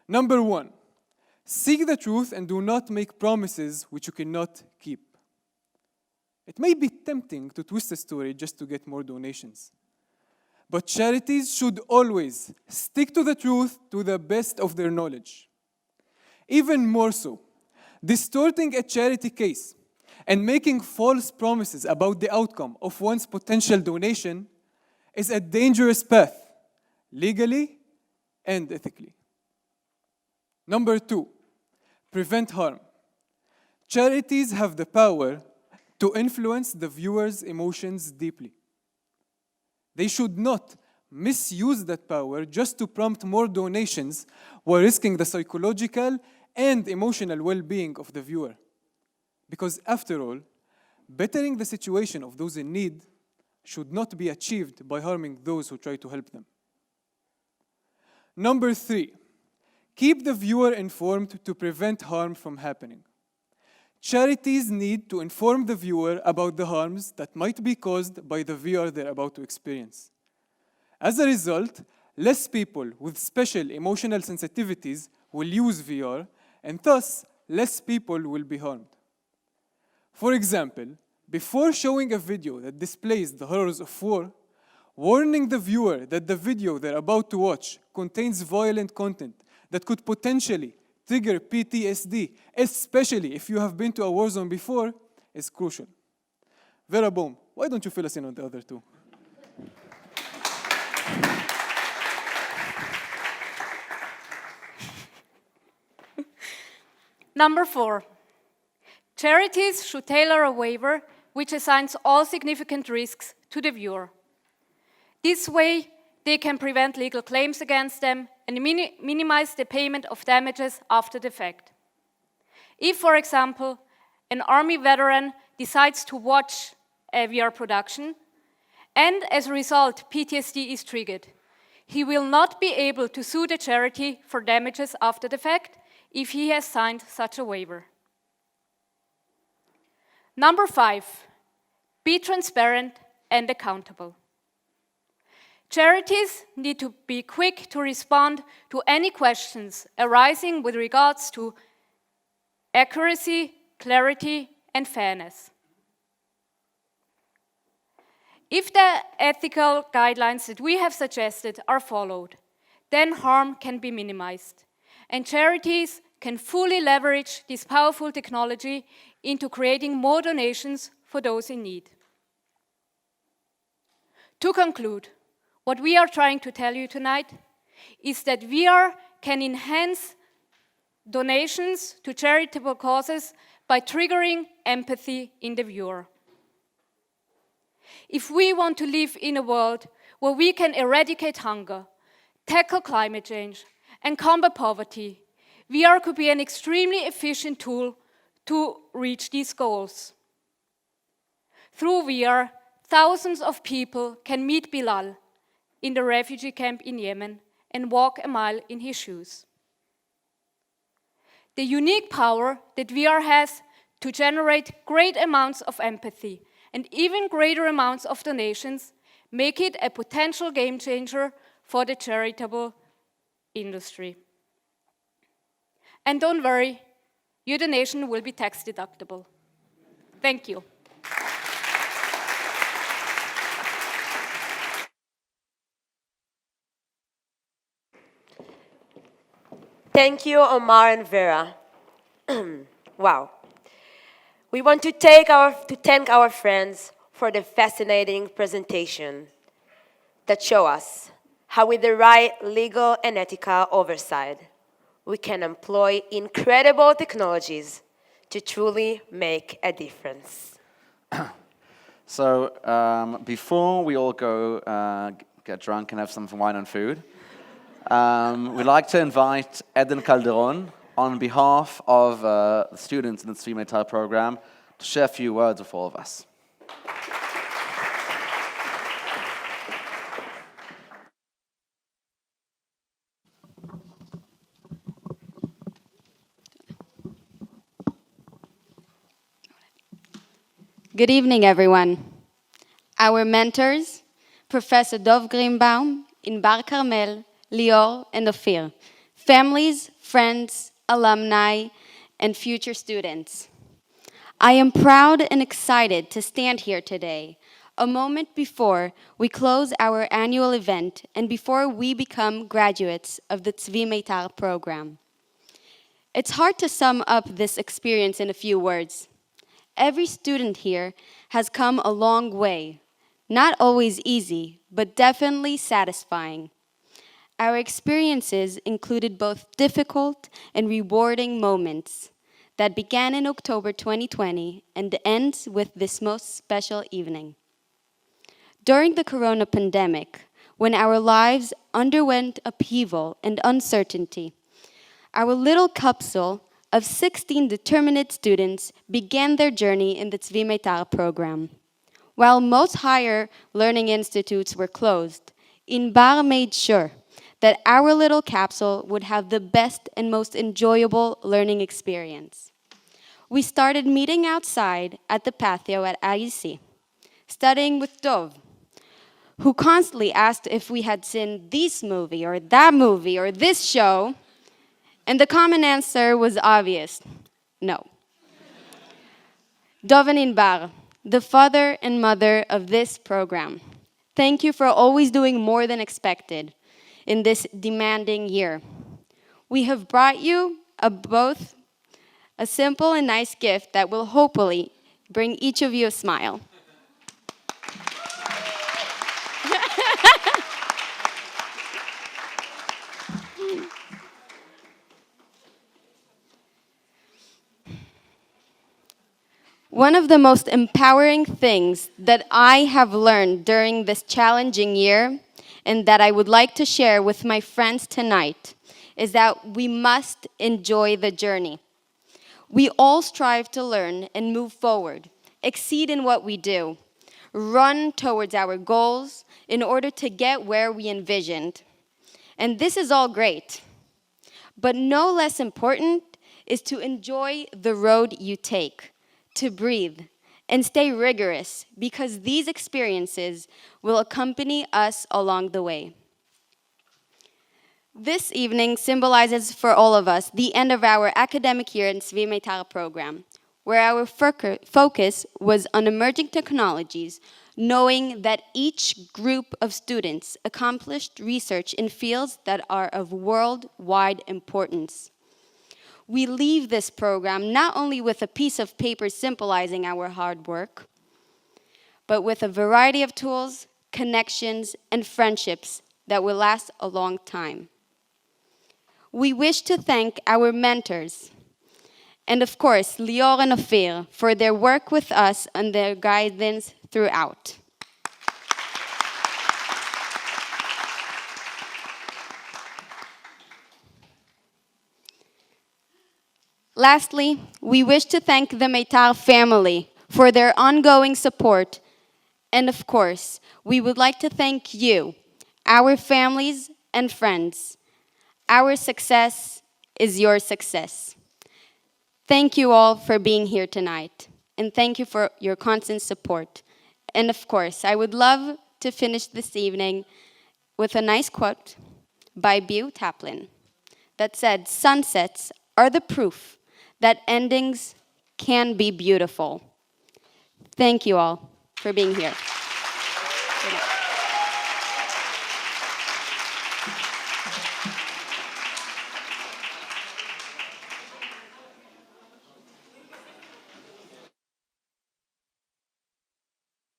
Number 1, seek the truth and do not make promises which you cannot keep. It may be tempting to twist a story just to get more donations. But charities should always stick to the truth to the best of their knowledge. Even more so, distorting a charity case and making false promises about the outcome of one's potential donation is a dangerous path, legally and ethically. Number 2, prevent harm. Charities have the power to influence the viewer's emotions deeply. They should not misuse that power just to prompt more donations while risking the psychological and emotional well-being of the viewer. Because after all, bettering the situation of those in need should not be achieved by harming those who try to help them. Number 3, keep the viewer informed to prevent harm from happening. Charities need to inform the viewer about the harms that might be caused by the VR they're about to experience. As a result, less people with special emotional sensitivities will use VR, and thus, less people will be harmed. For example, before showing a video that displays the horrors of war, warning the viewer that the video they're about to watch contains violent content that could potentially trigger PTSD, especially if you have been to a war zone before, is crucial. Vera, Bohm, why don't you fill us in on the other two? Number 4, charities should tailor a waiver which assigns all significant risks to the viewer. This way, they can prevent legal claims against them and minimize the payment of damages after the fact. If, for example, an army veteran decides to watch a VR production and as a result PTSD is triggered, he will not be able to sue the charity for damages after the fact if he has signed such a waiver. Number 5, be transparent and accountable. Charities need to be quick to respond to any questions arising with regards to accuracy, clarity, and fairness. If the ethical guidelines that we have suggested are followed, then harm can be minimized, and charities can fully leverage this powerful technology into creating more donations for those in need. To conclude, what we are trying to tell you tonight is that VR can enhance donations to charitable causes by triggering empathy in the viewer. If we want to live in a world where we can eradicate hunger, tackle climate change, and combat poverty, VR could be an extremely efficient tool to reach these goals. Through VR, thousands of people can meet Bilal in the refugee camp in Yemen and walk a mile in his shoes. The unique power that VR has to generate great amounts of empathy and even greater amounts of donations make it a potential game changer for the charitable industry. And don't worry, your donation will be tax deductible. Thank you. Thank you, Omar and Vera. Wow. We want to thank our friends for the fascinating presentation that show us how with the right legal and ethical oversight, we can employ incredible technologies to truly make a difference. So before we all go get drunk and have some wine and food, we'd like to invite Eden Kalderon on behalf of the students in the Zvi Meitar program to share a few words with all of us. Good evening, everyone. Our mentors, Professor Dov Greenbaum, Inbar Carmel, Lior, and Ophir, families, friends, alumni, and future students. I am proud and excited to stand here today, a moment before we close our annual event and before we become graduates of the Zvi Meitar program. It's hard to sum up this experience in a few words. Every student here has come a long way, not always easy, but definitely satisfying. Our experiences included both difficult and rewarding moments that began in October 2020 and ends with this most special evening. During the corona pandemic, when our lives underwent upheaval and uncertainty, our little capsule of 16 determined students began their journey in the Zvi Meitar program. While most higher learning institutes were closed, Inbar made sure that our little capsule would have the best and most enjoyable learning experience. We started meeting outside at the patio at IEC, studying with Dov, who constantly asked if we had seen this movie or that movie or this show, and the common answer was obvious, no. Dov and Inbar, the father and mother of this program, thank you for always doing more than expected in this demanding year. We have brought you both a simple and nice gift that will hopefully bring each of you a smile. One of the most empowering things that I have learned during this challenging year, and that I would like to share with my friends tonight, is that we must enjoy the journey. We all strive to learn and move forward, exceed in what we do, run towards our goals in order to get where we envisioned. And this is all great. But no less important is to enjoy the road you take, to breathe, and stay rigorous, because these experiences will accompany us along the way. This evening symbolizes for all of us the end of our academic year in Zvi Meitar program, where our focus was on emerging technologies, knowing that each group of students accomplished research in fields that are of worldwide importance. We leave this program not only with a piece of paper symbolizing our hard work, but with a variety of tools, connections, and friendships that will last a long time. We wish to thank our mentors, and of course, Lior and Ofek, for their work with us and their guidance throughout. Lastly, we wish to thank the Meitar family for their ongoing support. And of course, we would like to thank you, our families and friends. Our success is your success. Thank you all for being here tonight. And thank you for your constant support. And of course, I would love to finish this evening with a nice quote by Beau Taplin that said, "Sunsets are the proof that endings can be beautiful." Thank you all for being here.